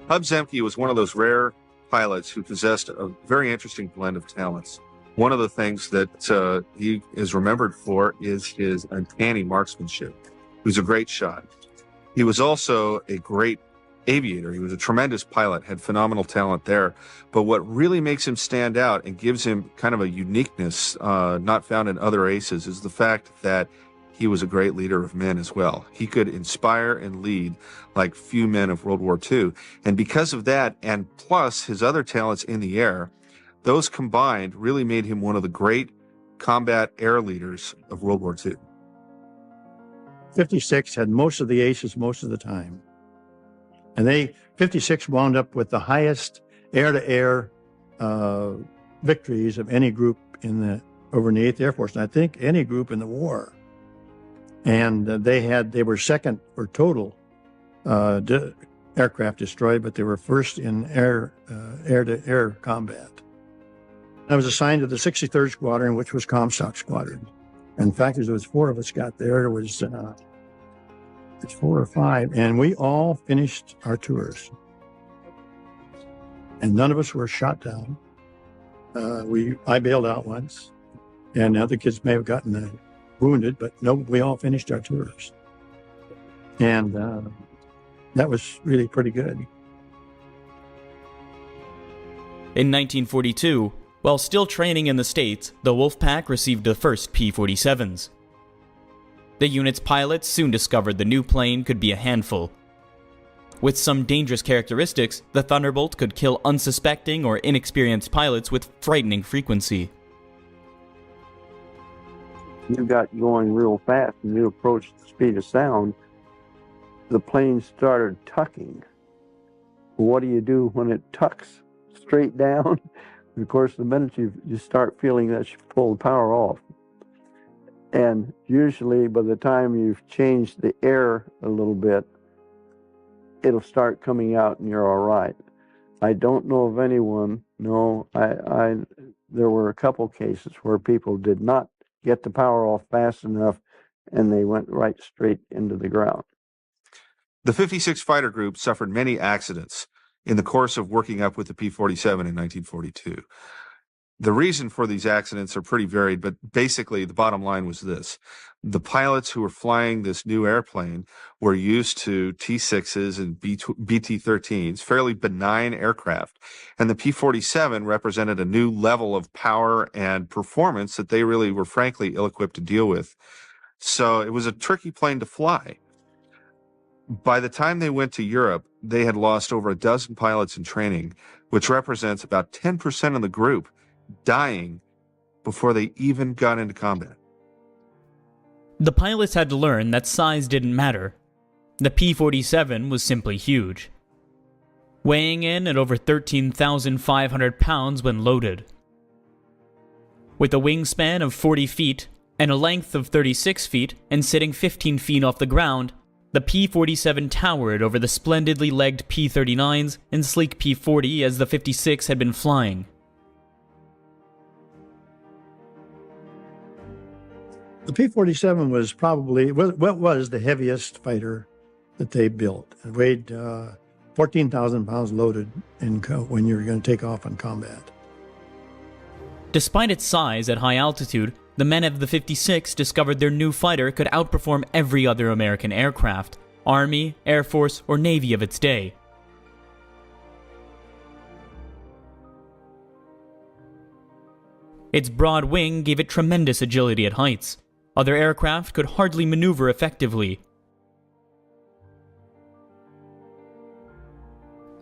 Hub Zemke was one of those rare pilots who possessed a very interesting blend of talents. One of the things that he is remembered for is his uncanny marksmanship. He was a great shot. He was also a great aviator. He was a tremendous pilot, had phenomenal talent there. But what really makes him stand out and gives him kind of a uniqueness not found in other aces is the fact that he was a great leader of men as well. He could inspire and lead like few men of World War II. And because of that, and plus his other talents in the air, those combined really made him one of the great combat air leaders of World War II. 56 had most of the aces most of the time. And 56 wound up with the highest air-to-air victories of any group over in the 8th Air Force, and I think any group in the war. And they were second for total aircraft destroyed, but they were first in air-to-air combat. I was assigned to the 63rd Squadron, which was Comstock Squadron. In fact, there was 4 of us got there. There was it's 4 or 5, and we all finished our tours. And none of us were shot down. I bailed out once, and the other kids may have gotten wounded, but no, we all finished our tours. And that was really pretty good. In 1942, while still training in the States, the Wolfpack received the first P-47s. The unit's pilots soon discovered the new plane could be a handful. With some dangerous characteristics, the Thunderbolt could kill unsuspecting or inexperienced pilots with frightening frequency. You got going real fast and you approached the speed of sound, the plane started tucking. What do you do when it tucks straight down? Of course, the minute you start feeling that you pull the power off. And usually by the time you've changed the air a little bit, it'll start coming out and you're all right. I don't know of anyone, there were a couple cases where people did not get the power off fast enough and they went right straight into the ground. The 56 Fighter Group suffered many accidents in the course of working up with the P-47 in 1942. The reason for these accidents are pretty varied, but basically the bottom line was this. The pilots who were flying this new airplane were used to T-6s and BT-13s, fairly benign aircraft, and the P-47 represented a new level of power and performance that they really were frankly ill-equipped to deal with. So it was a tricky plane to fly. By the time they went to Europe, they had lost over a dozen pilots in training, which represents about 10% of the group dying before they even got into combat. The pilots had to learn that size didn't matter. The P-47 was simply huge, weighing in at over 13,500 pounds when loaded. With a wingspan of 40 feet and a length of 36 feet and sitting 15 feet off the ground, the P-47 towered over the splendidly legged P-39s and sleek P-40 as the 56 had been flying. The P-47 was probably what was the heaviest fighter that they built. It weighed 14,000 pounds loaded when you were going to take off on combat. Despite its size at high altitude, the men of the 56 discovered their new fighter could outperform every other American aircraft, Army, Air Force, or Navy of its day. Its broad wing gave it tremendous agility at heights. Other aircraft could hardly maneuver effectively.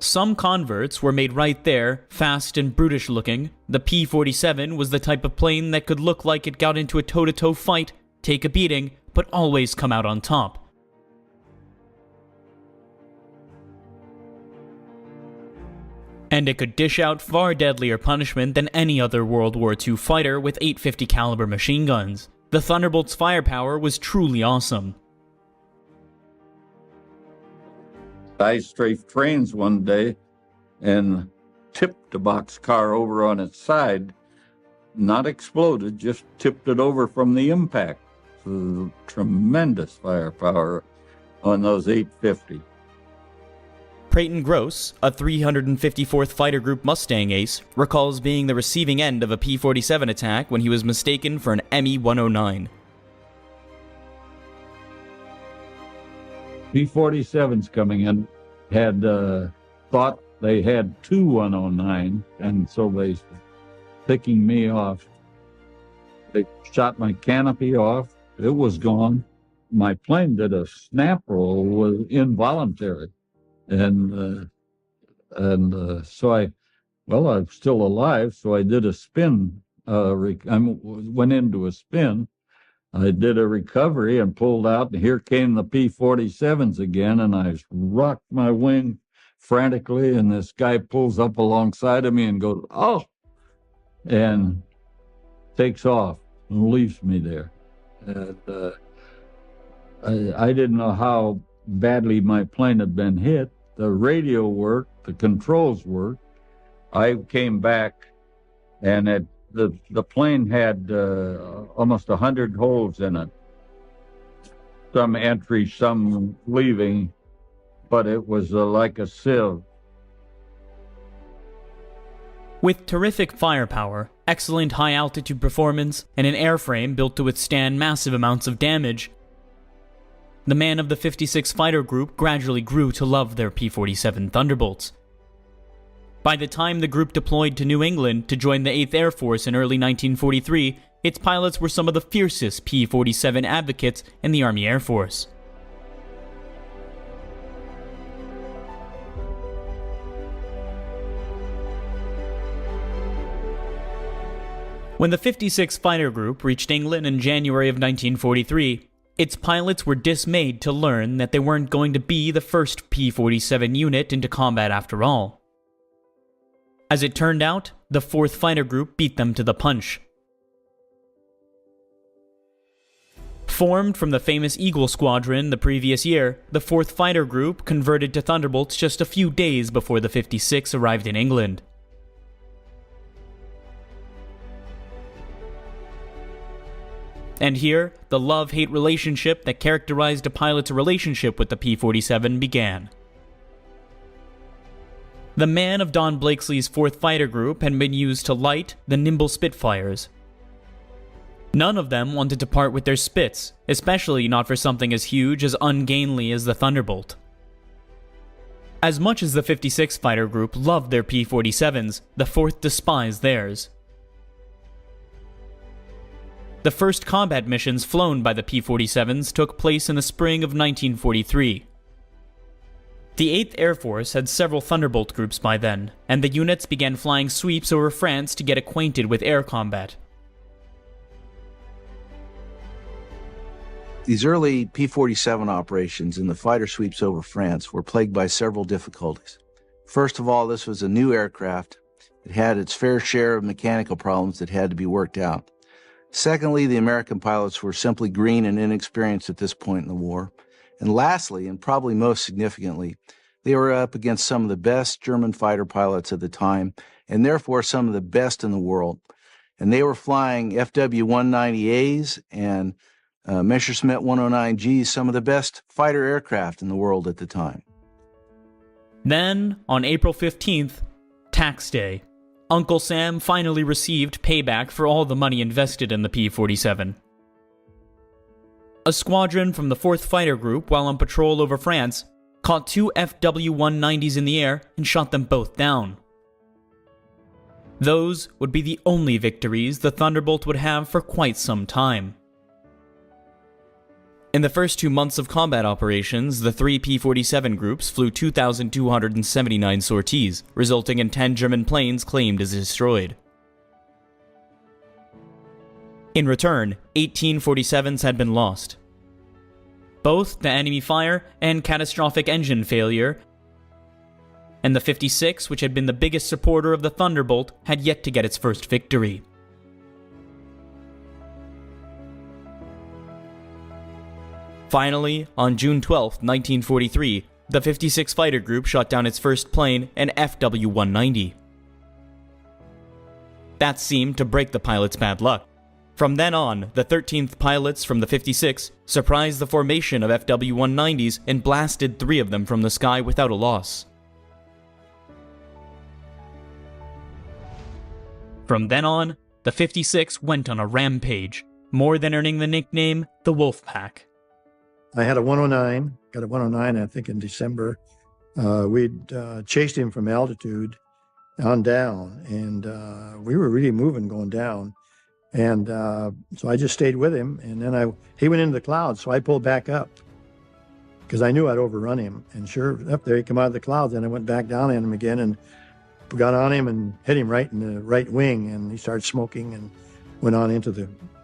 Some converts were made right there, fast and brutish looking. The P-47 was the type of plane that could look like it got into a toe-to-toe fight, take a beating, but always come out on top. And it could dish out far deadlier punishment than any other World War II fighter with 850 caliber machine guns. The Thunderbolt's firepower was truly awesome. I strafed trains one day and tipped a boxcar over on its side. Not exploded, just tipped it over from the impact. So tremendous firepower on those 850. Peyton Gross, a 354th Fighter Group Mustang ace, recalls being the receiving end of a P-47 attack when he was mistaken for an Me-109. P-47s coming in had thought they had two 109, and so they picking me off. They shot my canopy off. It was gone. My plane did a snap roll, was involuntary. And so I'm still alive, so I did a spin. I went into a spin. I did a recovery and pulled out, and here came the P-47s again, and I rocked my wing frantically, and this guy pulls up alongside of me and goes, "Oh!" and takes off and leaves me there. And I didn't know how badly my plane had been hit. The radio worked, the controls worked. I came back, and the plane had almost 100 holes in it. Some entry, some leaving, but it was like a sieve. With terrific firepower, excellent high-altitude performance, and an airframe built to withstand massive amounts of damage, the men of the 56 Fighter Group gradually grew to love their P-47 Thunderbolts. By the time the group deployed to New England to join the 8th Air Force in early 1943, its pilots were some of the fiercest P-47 advocates in the Army Air Force. When the 56 Fighter Group reached England in January of 1943, its pilots were dismayed to learn that they weren't going to be the first P-47 unit into combat after all. As it turned out, the 4th Fighter Group beat them to the punch. Formed from the famous Eagle Squadron the previous year, the 4th Fighter Group converted to Thunderbolts just a few days before the 56 arrived in England. And here, the love-hate relationship that characterized a pilot's relationship with the P-47 began. The man of Don Blakesley's 4th Fighter Group had been used to light the nimble Spitfires. None of them wanted to part with their Spits, especially not for something as huge as ungainly as the Thunderbolt. As much as the 56 Fighter Group loved their P-47s, the 4th despised theirs. The first combat missions flown by the P-47s took place in the spring of 1943. The 8th Air Force had several Thunderbolt groups by then, and the units began flying sweeps over France to get acquainted with air combat. These early P-47 operations in the fighter sweeps over France were plagued by several difficulties. First of all, this was a new aircraft. It had its fair share of mechanical problems that had to be worked out. Secondly, the American pilots were simply green and inexperienced at this point in the war. And lastly, and probably most significantly, they were up against some of the best German fighter pilots at the time, and therefore some of the best in the world. And they were flying FW-190As and Messerschmitt 109Gs, some of the best fighter aircraft in the world at the time. Then, on April 15th, Tax Day, Uncle Sam finally received payback for all the money invested in the P-47. A squadron from the 4th Fighter Group, while on patrol over France, caught 2 FW-190s in the air and shot them both down. Those would be the only victories the Thunderbolt would have for quite some time. In the first 2 months of combat operations, the 3 P-47 groups flew 2,279 sorties, resulting in 10 German planes claimed as destroyed. In return, 18 47s had been lost. Both to enemy fire and catastrophic engine failure, and the 56, which had been the biggest supporter of the Thunderbolt, had yet to get its first victory. Finally, on June 12, 1943, the 56 Fighter Group shot down its first plane, an FW-190. That seemed to break the pilot's bad luck. From then on, the 13th pilots from the 56 surprised the formation of FW-190s and blasted 3 of them from the sky without a loss. From then on, the 56 went on a rampage, more than earning the nickname the Wolf Pack. I had a 109, got a 109, I think, in December. We'd chased him from altitude on down, and we were really moving going down. And so I just stayed with him, and then he went into the clouds, so I pulled back up because I knew I'd overrun him. And sure, up there he came out of the clouds, and I went back down on him again and got on him and hit him right in the right wing, and he started smoking and went on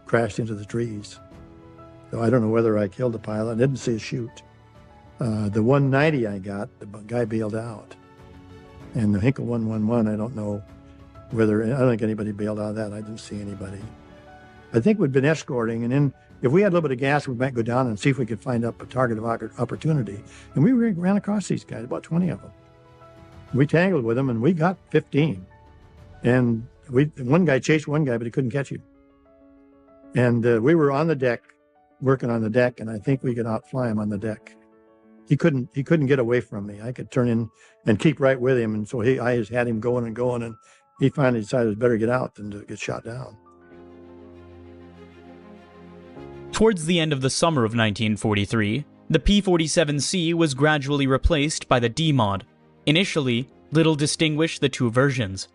crashed into the trees. So I don't know whether I killed the pilot. I didn't see a shoot. The 190 I got, the guy bailed out. And the Hinkle 111, I don't know whether, I don't think anybody bailed out of that. I didn't see anybody. I think we'd been escorting, and then if we had a little bit of gas, we might go down and see if we could find up a target of opportunity. And we ran across these guys, about 20 of them. We tangled with them, and we got 15. And one guy chased one guy, but he couldn't catch him. And we were on the deck, working on the deck, and I think we could outfly him on the deck. He couldn't get away from me. I could turn in and keep right with him, and so I just had him going and going, and he finally decided it was better get out than to get shot down. Towards the end of the summer of 1943, the P-47C was gradually replaced by the D-Mod. Initially, little distinguished the two versions.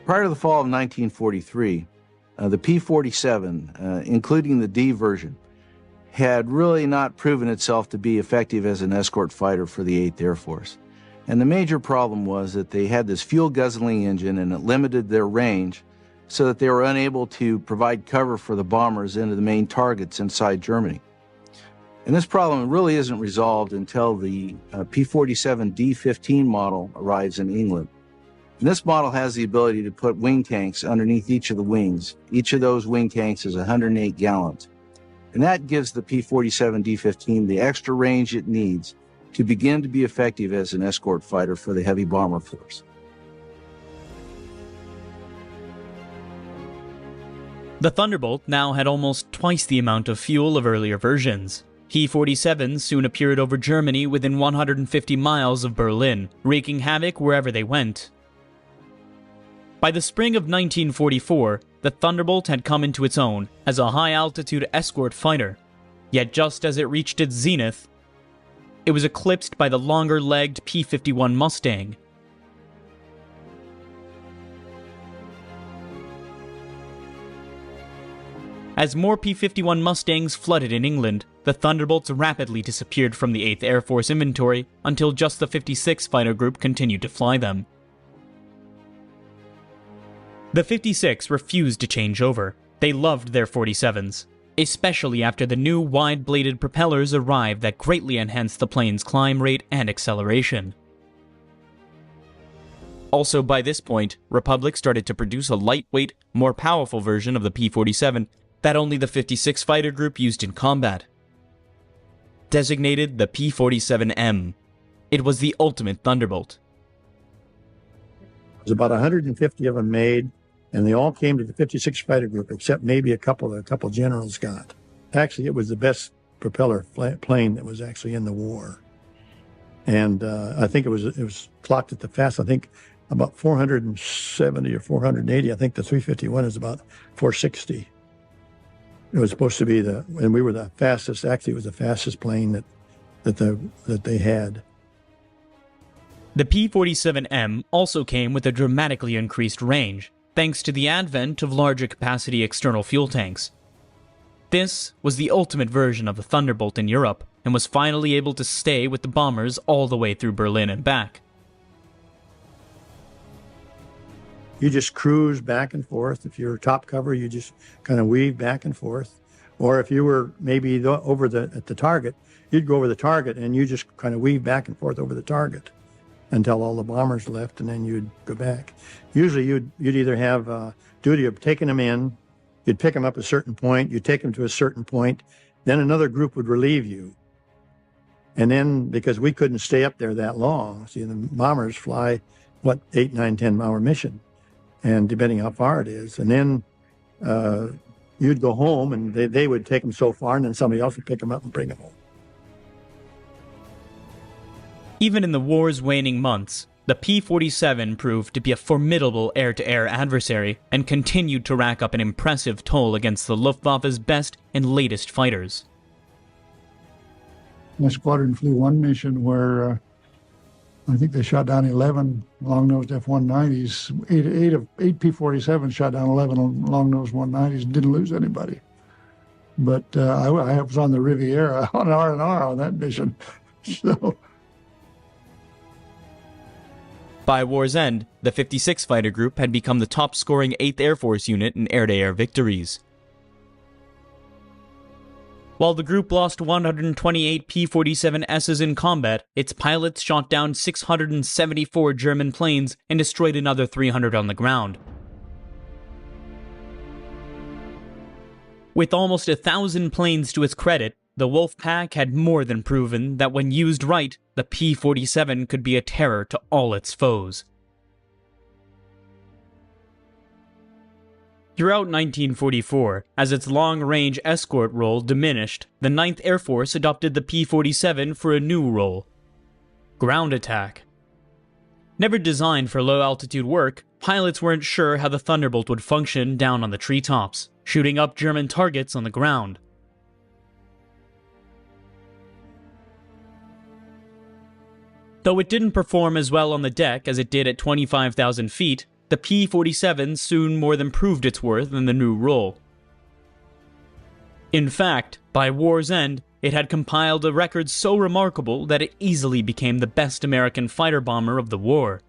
Prior to the fall of 1943, the P-47, including the D version, had really not proven itself to be effective as an escort fighter for the 8th Air Force. And the major problem was that they had this fuel-guzzling engine, and it limited their range so that they were unable to provide cover for the bombers into the main targets inside Germany. And this problem really isn't resolved until the P-47 D-15 model arrives in England. And this model has the ability to put wing tanks underneath each of the wings. Each of those wing tanks is 108 gallons. And that gives the P-47 D-15 the extra range it needs to begin to be effective as an escort fighter for the heavy bomber force. The Thunderbolt now had almost twice the amount of fuel of earlier versions. P-47s soon appeared over Germany within 150 miles of Berlin, wreaking havoc wherever they went. By the spring of 1944, the Thunderbolt had come into its own as a high-altitude escort fighter. Yet just as it reached its zenith, it was eclipsed by the longer-legged P-51 Mustang. As more P-51 Mustangs flooded in England, the Thunderbolts rapidly disappeared from the 8th Air Force inventory until just the 56 Fighter Group continued to fly them. The 56 refused to change over. They loved their 47s, especially after the new wide-bladed propellers arrived that greatly enhanced the plane's climb rate and acceleration. Also by this point, Republic started to produce a lightweight, more powerful version of the P-47 that only the 56 Fighter Group used in combat. Designated the P-47M, it was the ultimate Thunderbolt. There's about 150 of them made. And they all came to the 56 Fighter Group, except maybe a couple generals got. Actually, it was the best propeller plane that was actually in the war. And I think it was clocked at the fast, I think about 470 or 480. I think the 351 is about 460. It was supposed to be and we were the fastest, actually it was the fastest plane that they had. The P-47M also came with a dramatically increased range, thanks to the advent of larger capacity external fuel tanks. This was the ultimate version of the Thunderbolt in Europe, and was finally able to stay with the bombers all the way through Berlin and back. You just cruise back and forth. If you're top cover, you just kind of weave back and forth. Or if you were maybe at the target, you'd go over the target and you just kind of weave back and forth over the target until all the bombers left, and then you'd go back. Usually you'd either have duty of taking them in, you'd pick them up at a certain point, you'd take them to a certain point, then another group would relieve you. And then, because we couldn't stay up there that long, see, the bombers fly, 8, 9, 10-hour mission, and depending how far it is. And then you'd go home, and they would take them so far, and then somebody else would pick them up and bring them home. Even in the war's waning months, the P-47 proved to be a formidable air-to-air adversary and continued to rack up an impressive toll against the Luftwaffe's best and latest fighters. My squadron flew one mission where I think they shot down 11 long-nosed F-190s. Eight P-47s shot down 11 long-nosed 190s and didn't lose anybody. But I was on the Riviera on R&R on that mission. So. By war's end, the 56 Fighter Group had become the top-scoring 8th Air Force unit in air-to-air victories. While the group lost 128 P-47Ss in combat, its pilots shot down 674 German planes and destroyed another 300 on the ground. With almost 1,000 planes to its credit, the Wolf Pack had more than proven that when used right, the P-47 could be a terror to all its foes. Throughout 1944, as its long-range escort role diminished, the 9th Air Force adopted the P-47 for a new role: ground attack. Never designed for low-altitude work, pilots weren't sure how the Thunderbolt would function down on the treetops, shooting up German targets on the ground. Though it didn't perform as well on the deck as it did at 25,000 feet, the P-47 soon more than proved its worth in the new role. In fact, by war's end, it had compiled a record so remarkable that it easily became the best American fighter bomber of the war.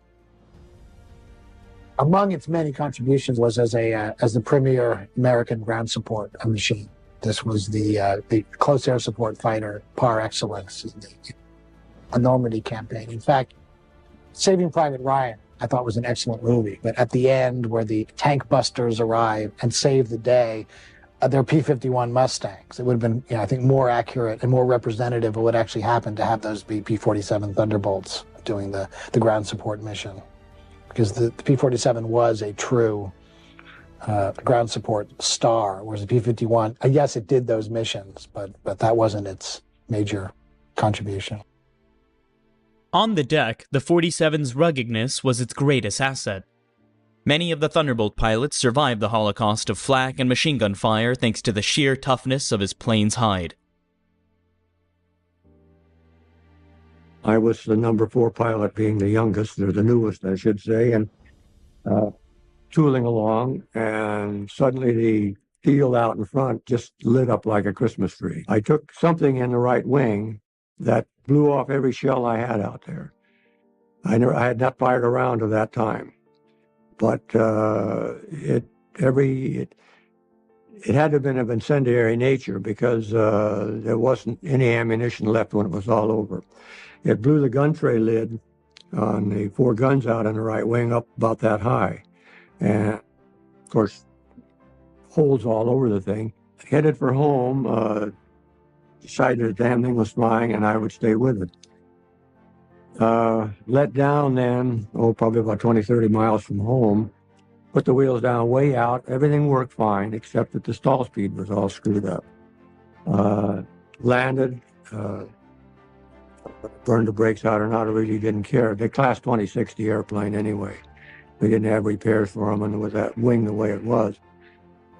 Among its many contributions was as the premier American ground support machine. This was the close air support fighter par excellence in the Normandy campaign. In fact, Saving Private Ryan, I thought, was an excellent movie. But at the end, where the tank busters arrive and save the day, they're P-51 Mustangs. It would have been, I think, more accurate and more representative of what actually happened to have those be P-47 Thunderbolts doing the ground support mission. Because the P-47 was a true ground support star, whereas the P-51, yes, it did those missions, but that wasn't its major contribution. On the deck, the 47's ruggedness was its greatest asset. Many of the Thunderbolt pilots survived the holocaust of flak and machine gun fire thanks to the sheer toughness of his plane's hide. I was the number 4 pilot, being the youngest, or the newest, I should say, and tooling along, and suddenly the field out in front just lit up like a Christmas tree. I took something in the right wing that blew off every shell I had out there. I had not fired a round at that time, but it had to have been of incendiary nature because there wasn't any ammunition left when it was all over. It blew the gun tray lid on the 4 guns out in the right wing up about that high, and of course holes all over the thing. Headed for home. Decided the damn thing was flying and I would stay with it. Let down then, probably about 20, 30 miles from home, put the wheels down way out. Everything worked fine, except that the stall speed was all screwed up. Landed, burned the brakes out or not, I really didn't care. They class 2060 airplane anyway. We didn't have repairs for them, and with that wing the way it was,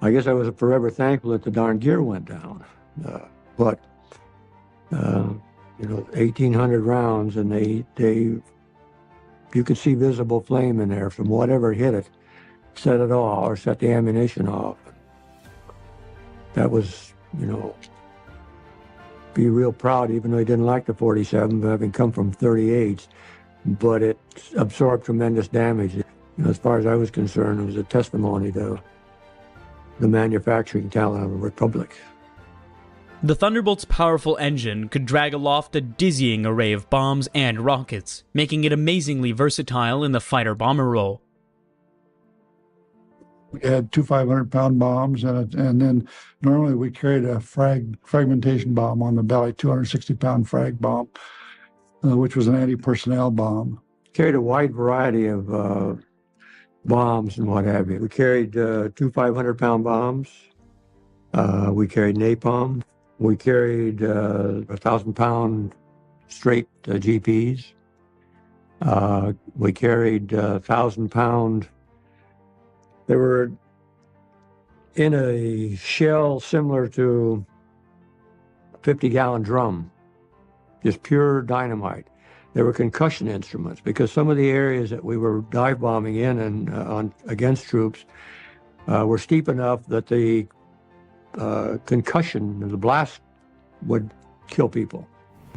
I guess I was forever thankful that the darn gear went down. But 1,800 rounds, and you could see visible flame in there from whatever hit it, set it off or set the ammunition off. That was, be real proud, even though he didn't like the 47, having come from 38s, but it absorbed tremendous damage. As far as I was concerned, it was a testimony to the manufacturing talent of the Republic. The Thunderbolt's powerful engine could drag aloft a dizzying array of bombs and rockets, making it amazingly versatile in the fighter-bomber role. We had two 500-pound bombs, and then normally we carried a fragmentation bomb on the belly, 260-pound frag bomb, which was an anti-personnel bomb. Carried a wide variety of bombs and what have you. We carried two 500-pound bombs. We carried napalm. We carried 1,000-pound straight GPs. We carried 1,000-pound. They were in a shell similar to a 50-gallon drum, just pure dynamite. They were concussion instruments because some of the areas that we were dive bombing in and against troops were steep enough that the concussion, the blast, would kill people.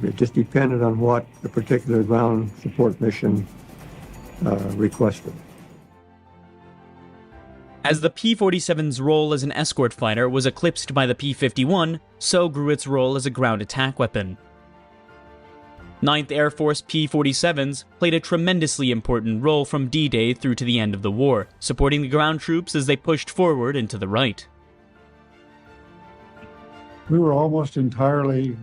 It just depended on what the particular ground support mission requested. As the P-47's role as an escort fighter was eclipsed by the P-51, so grew its role as a ground attack weapon. 9th Air Force P-47s played a tremendously important role from D-Day through to the end of the war, supporting the ground troops as they pushed forward and to the right. We were almost entirely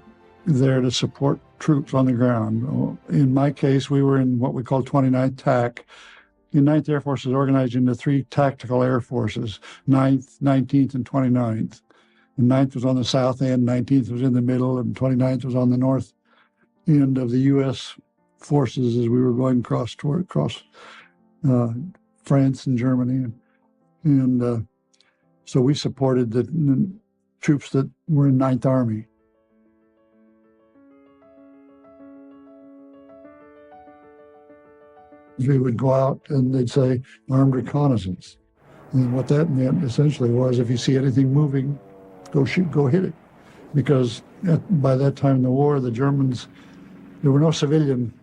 there to support troops on the ground. In my case, we were in what we call 29th TAC. The 9th Air Force is organized into three tactical air forces, 9th, 19th, and 29th. And 9th was on the south end, 19th was in the middle, and 29th was on the north end of the U.S. forces as we were going across France and Germany. And so we supported the troops that were in 9th Army. We would go out and they'd say armed reconnaissance. And what that meant essentially was if you see anything moving, go shoot, go hit it. Because by that time in the war, the Germans, there were no civilian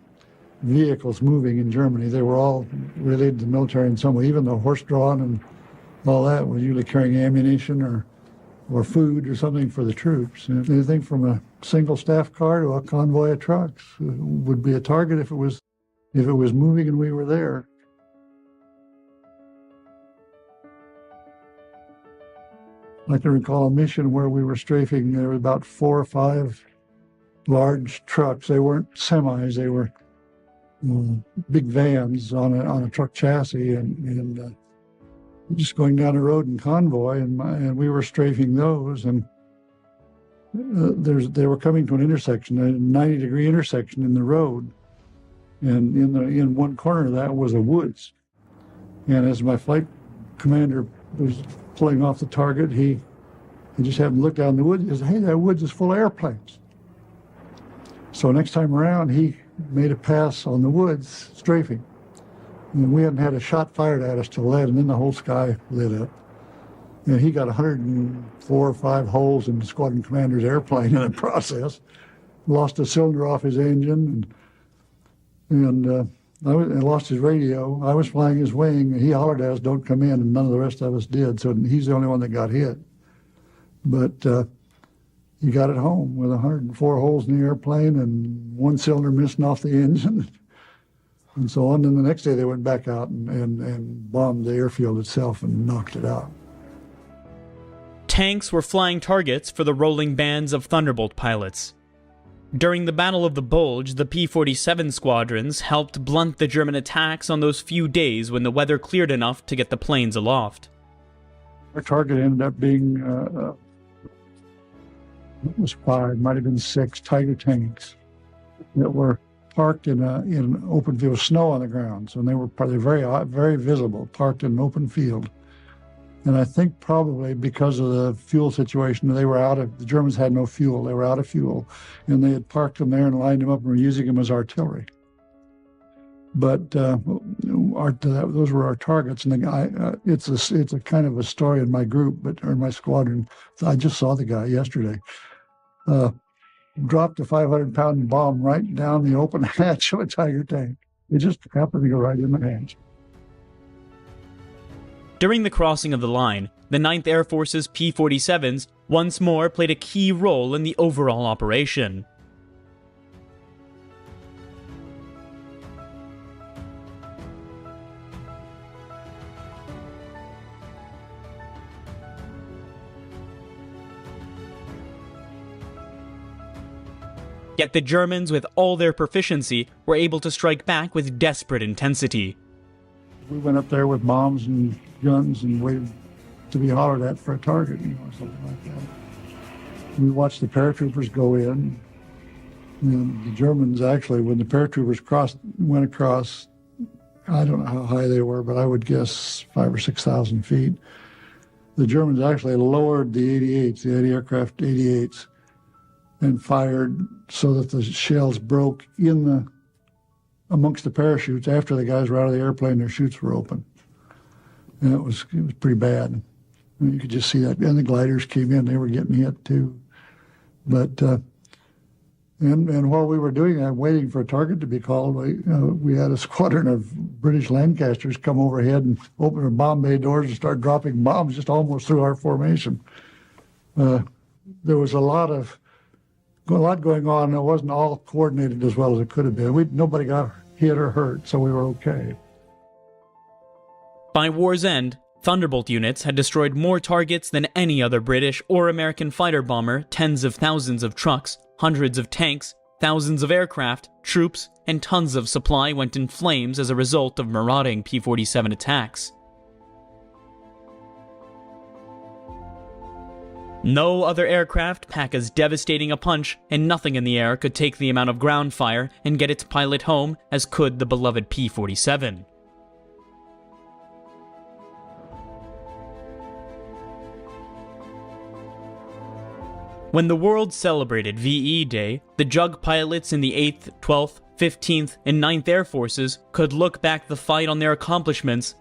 vehicles moving in Germany. They were all related to military in some way. Even the horse-drawn and all that was usually carrying ammunition or food or something for the troops. And anything from a single staff car to a convoy of trucks would be a target if it was moving and we were there. I can recall a mission where we were strafing. There were about 4 or 5 large trucks. They weren't semis. They were big vans on a truck chassis, and just going down the road in convoy, and we were strafing those. And they were coming to an intersection, a 90-degree intersection in the road. And in one corner of that was a woods. And as my flight commander was pulling off the target, he just happened to look down the woods and said, "Hey, that woods is full of airplanes." So next time around, he made a pass on the woods, strafing. And we hadn't had a shot fired at us till then, and then the whole sky lit up. And he got 104 or 5 holes in the squadron commander's airplane in the process. Lost a cylinder off his engine, and I lost his radio. I was flying his wing, and he hollered at us, "Don't come in," and none of the rest of us did. So he's the only one that got hit. But he got it home with 104 holes in the airplane and 1 cylinder missing off the engine, and so on. Then the next day they went back out and bombed the airfield itself and knocked it out. Tanks were flying targets for the rolling bands of Thunderbolt pilots. During the Battle of the Bulge, the P-47 squadrons helped blunt the German attacks on those few days when the weather cleared enough to get the planes aloft. Our target ended up being, it was 5, might have been 6 Tiger tanks that were parked in an open field, snow on the ground. So they were probably very visible, parked in an open field. And I think probably because of the fuel situation, the Germans had no fuel. They were out of fuel. And they had parked them there and lined them up and were using them as artillery. But those were our targets. And the guy, it's a kind of a story in my group, or in my squadron. I just saw the guy yesterday. Dropped a 500-pound bomb right down the open hatch of a Tiger tank. It just happened to go right in the hatch. During the crossing of the line, the 9th Air Force's P-47s once more played a key role in the overall operation. Yet the Germans, with all their proficiency, were able to strike back with desperate intensity. We went up there with bombs and guns and waited to be hollered at for a target, something like that. We watched the paratroopers go in. And the Germans actually, when the paratroopers went across, I don't know how high they were, but I would guess 5,000 or 6,000 feet. The Germans actually lowered the 88s, the anti-aircraft 88s, and fired so that the shells broke amongst the parachutes. After the guys were out of the airplane, their chutes were open. And it was pretty bad. And you could just see that. And the gliders came in, they were getting hit too. But, and while we were doing that, waiting for a target to be called, we had a squadron of British Lancasters come overhead and open our bomb bay doors and start dropping bombs just almost through our formation. There was a lot going on. It wasn't all coordinated as well as it could have been. Nobody got hit or hurt, so we were okay. By war's end, Thunderbolt units had destroyed more targets than any other British or American fighter bomber. Tens of thousands of trucks, hundreds of tanks, thousands of aircraft, troops, and tons of supply went in flames as a result of marauding P-47 attacks. No other aircraft pack as devastating a punch, and nothing in the air could take the amount of ground fire and get its pilot home as could the beloved P-47. When the world celebrated VE Day, the JUG pilots in the 8th, 12th, 15th, and 9th Air Forces could look back the fight on their accomplishments,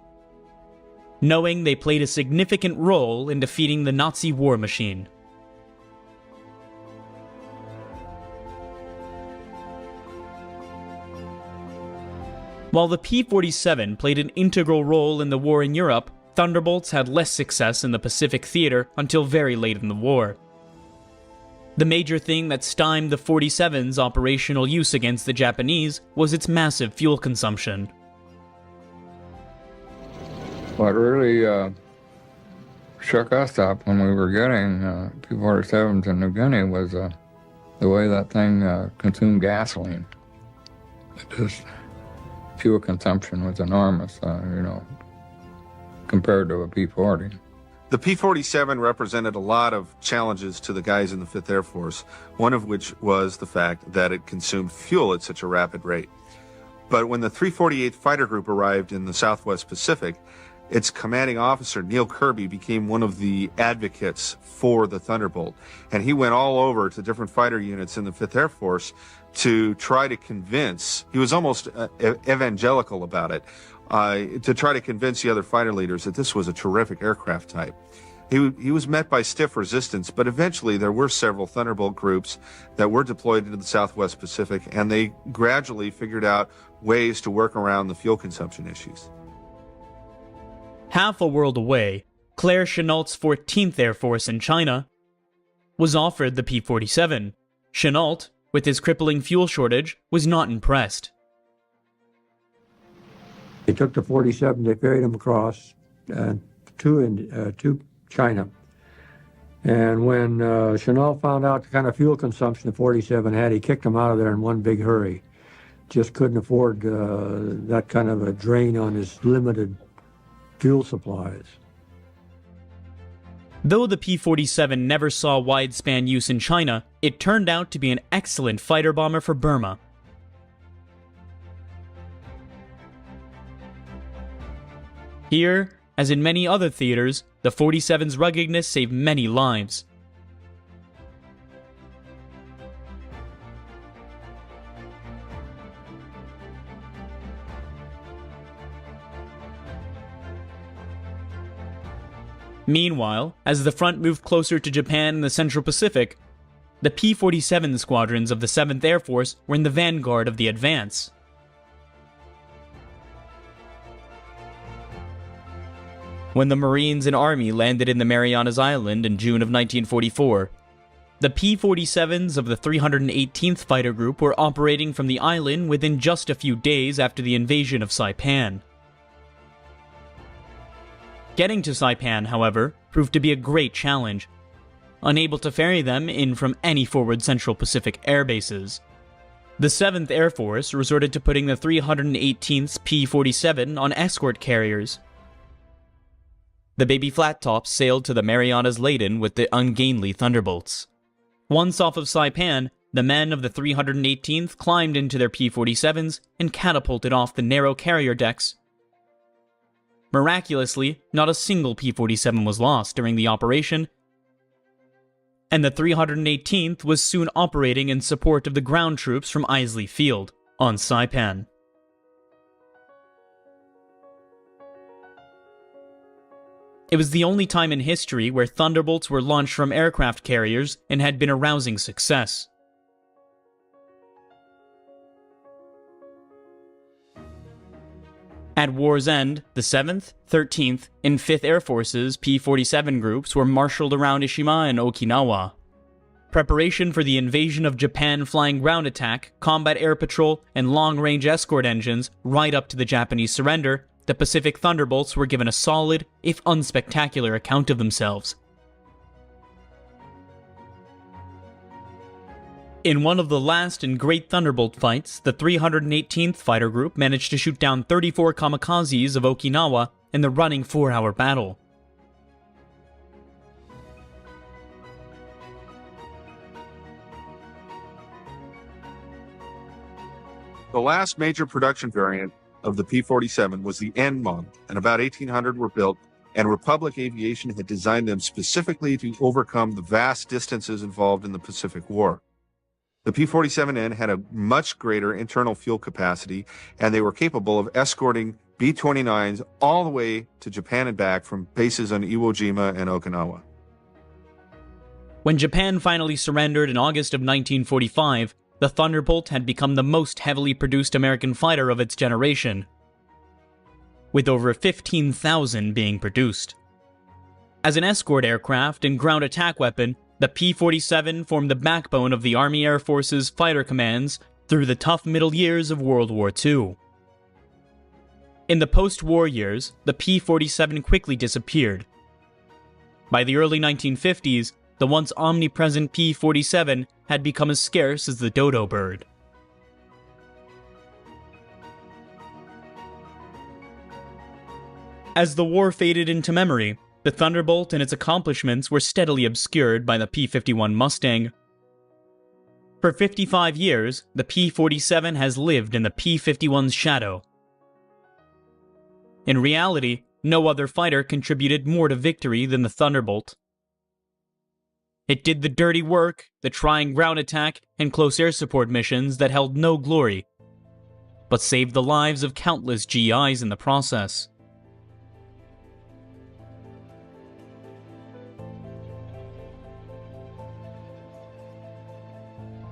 knowing they played a significant role in defeating the Nazi war machine. While the P-47 played an integral role in the war in Europe, Thunderbolts had less success in the Pacific theater until very late in the war. The major thing that stymied the 47's operational use against the Japanese was its massive fuel consumption. What really shook us up when we were getting P-47s in New Guinea was the way that thing consumed gasoline. Fuel consumption was enormous, compared to a P-40. The P-47 represented a lot of challenges to the guys in the 5th Air Force, one of which was the fact that it consumed fuel at such a rapid rate. But when the 348th Fighter Group arrived in the Southwest Pacific, its commanding officer, Neil Kirby, became one of the advocates for the Thunderbolt. And he went all over to different fighter units in the 5th Air Force to try to convince, he was almost evangelical about it, to try to convince the other fighter leaders that this was a terrific aircraft type. He was met by stiff resistance, but eventually there were several Thunderbolt groups that were deployed into the Southwest Pacific, and they gradually figured out ways to work around the fuel consumption issues. Half a world away, Claire Chennault's 14th Air Force in China was offered the P-47. Chennault, with his crippling fuel shortage, was not impressed. They took the 47, they ferried them across to China. And when Chennault found out the kind of fuel consumption the 47 had, he kicked them out of there in one big hurry. Just couldn't afford that kind of a drain on his limited fuel supplies. Though the P-47 never saw wide-span use in China, it turned out to be an excellent fighter bomber for Burma. Here, as in many other theaters, the 47's ruggedness saved many lives. Meanwhile, as the front moved closer to Japan and the Central Pacific, the P-47 squadrons of the 7th Air Force were in the vanguard of the advance. When the Marines and Army landed in the Marianas Island in June of 1944, the P-47s of the 318th Fighter Group were operating from the island within just a few days after the invasion of Saipan. Getting to Saipan, however, proved to be a great challenge, unable to ferry them in from any forward Central Pacific air bases. The 7th Air Force resorted to putting the 318th P-47 on escort carriers. The baby flat tops sailed to the Marianas laden with the ungainly Thunderbolts. Once off of Saipan, the men of the 318th climbed into their P-47s and catapulted off the narrow carrier decks. Miraculously, not a single P-47 was lost during the operation, and the 318th was soon operating in support of the ground troops from Isley Field, on Saipan. It was the only time in history where Thunderbolts were launched from aircraft carriers and had been a rousing success. At war's end, the 7th, 13th, and 5th Air Force's P-47 groups were marshaled around Ishima and Okinawa. Preparation for the invasion of Japan flying ground attack, combat air patrol, and long-range escort engines right up to the Japanese surrender, the Pacific Thunderbolts were given a solid, if unspectacular, account of themselves. In one of the last and great Thunderbolt fights, the 318th Fighter Group managed to shoot down 34 kamikazes of Okinawa in the running 4-hour battle. The last major production variant of the P-47 was the N model, and about 1,800 were built, and Republic Aviation had designed them specifically to overcome the vast distances involved in the Pacific War. The P-47N had a much greater internal fuel capacity, and they were capable of escorting B-29s all the way to Japan and back from bases on Iwo Jima and Okinawa. When Japan finally surrendered in August of 1945, the Thunderbolt had become the most heavily produced American fighter of its generation, with over 15,000 being produced. As an escort aircraft and ground attack weapon, the P-47 formed the backbone of the Army Air Force's fighter commands through the tough middle years of World War II. In the post-war years, the P-47 quickly disappeared. By the early 1950s, the once omnipresent P-47 had become as scarce as the dodo bird. As the war faded into memory, the Thunderbolt and its accomplishments were steadily obscured by the P-51 Mustang. For 55 years, the P-47 has lived in the P-51's shadow. In reality, no other fighter contributed more to victory than the Thunderbolt. It did the dirty work, the trying ground attack and close air support missions that held no glory, but saved the lives of countless GIs in the process.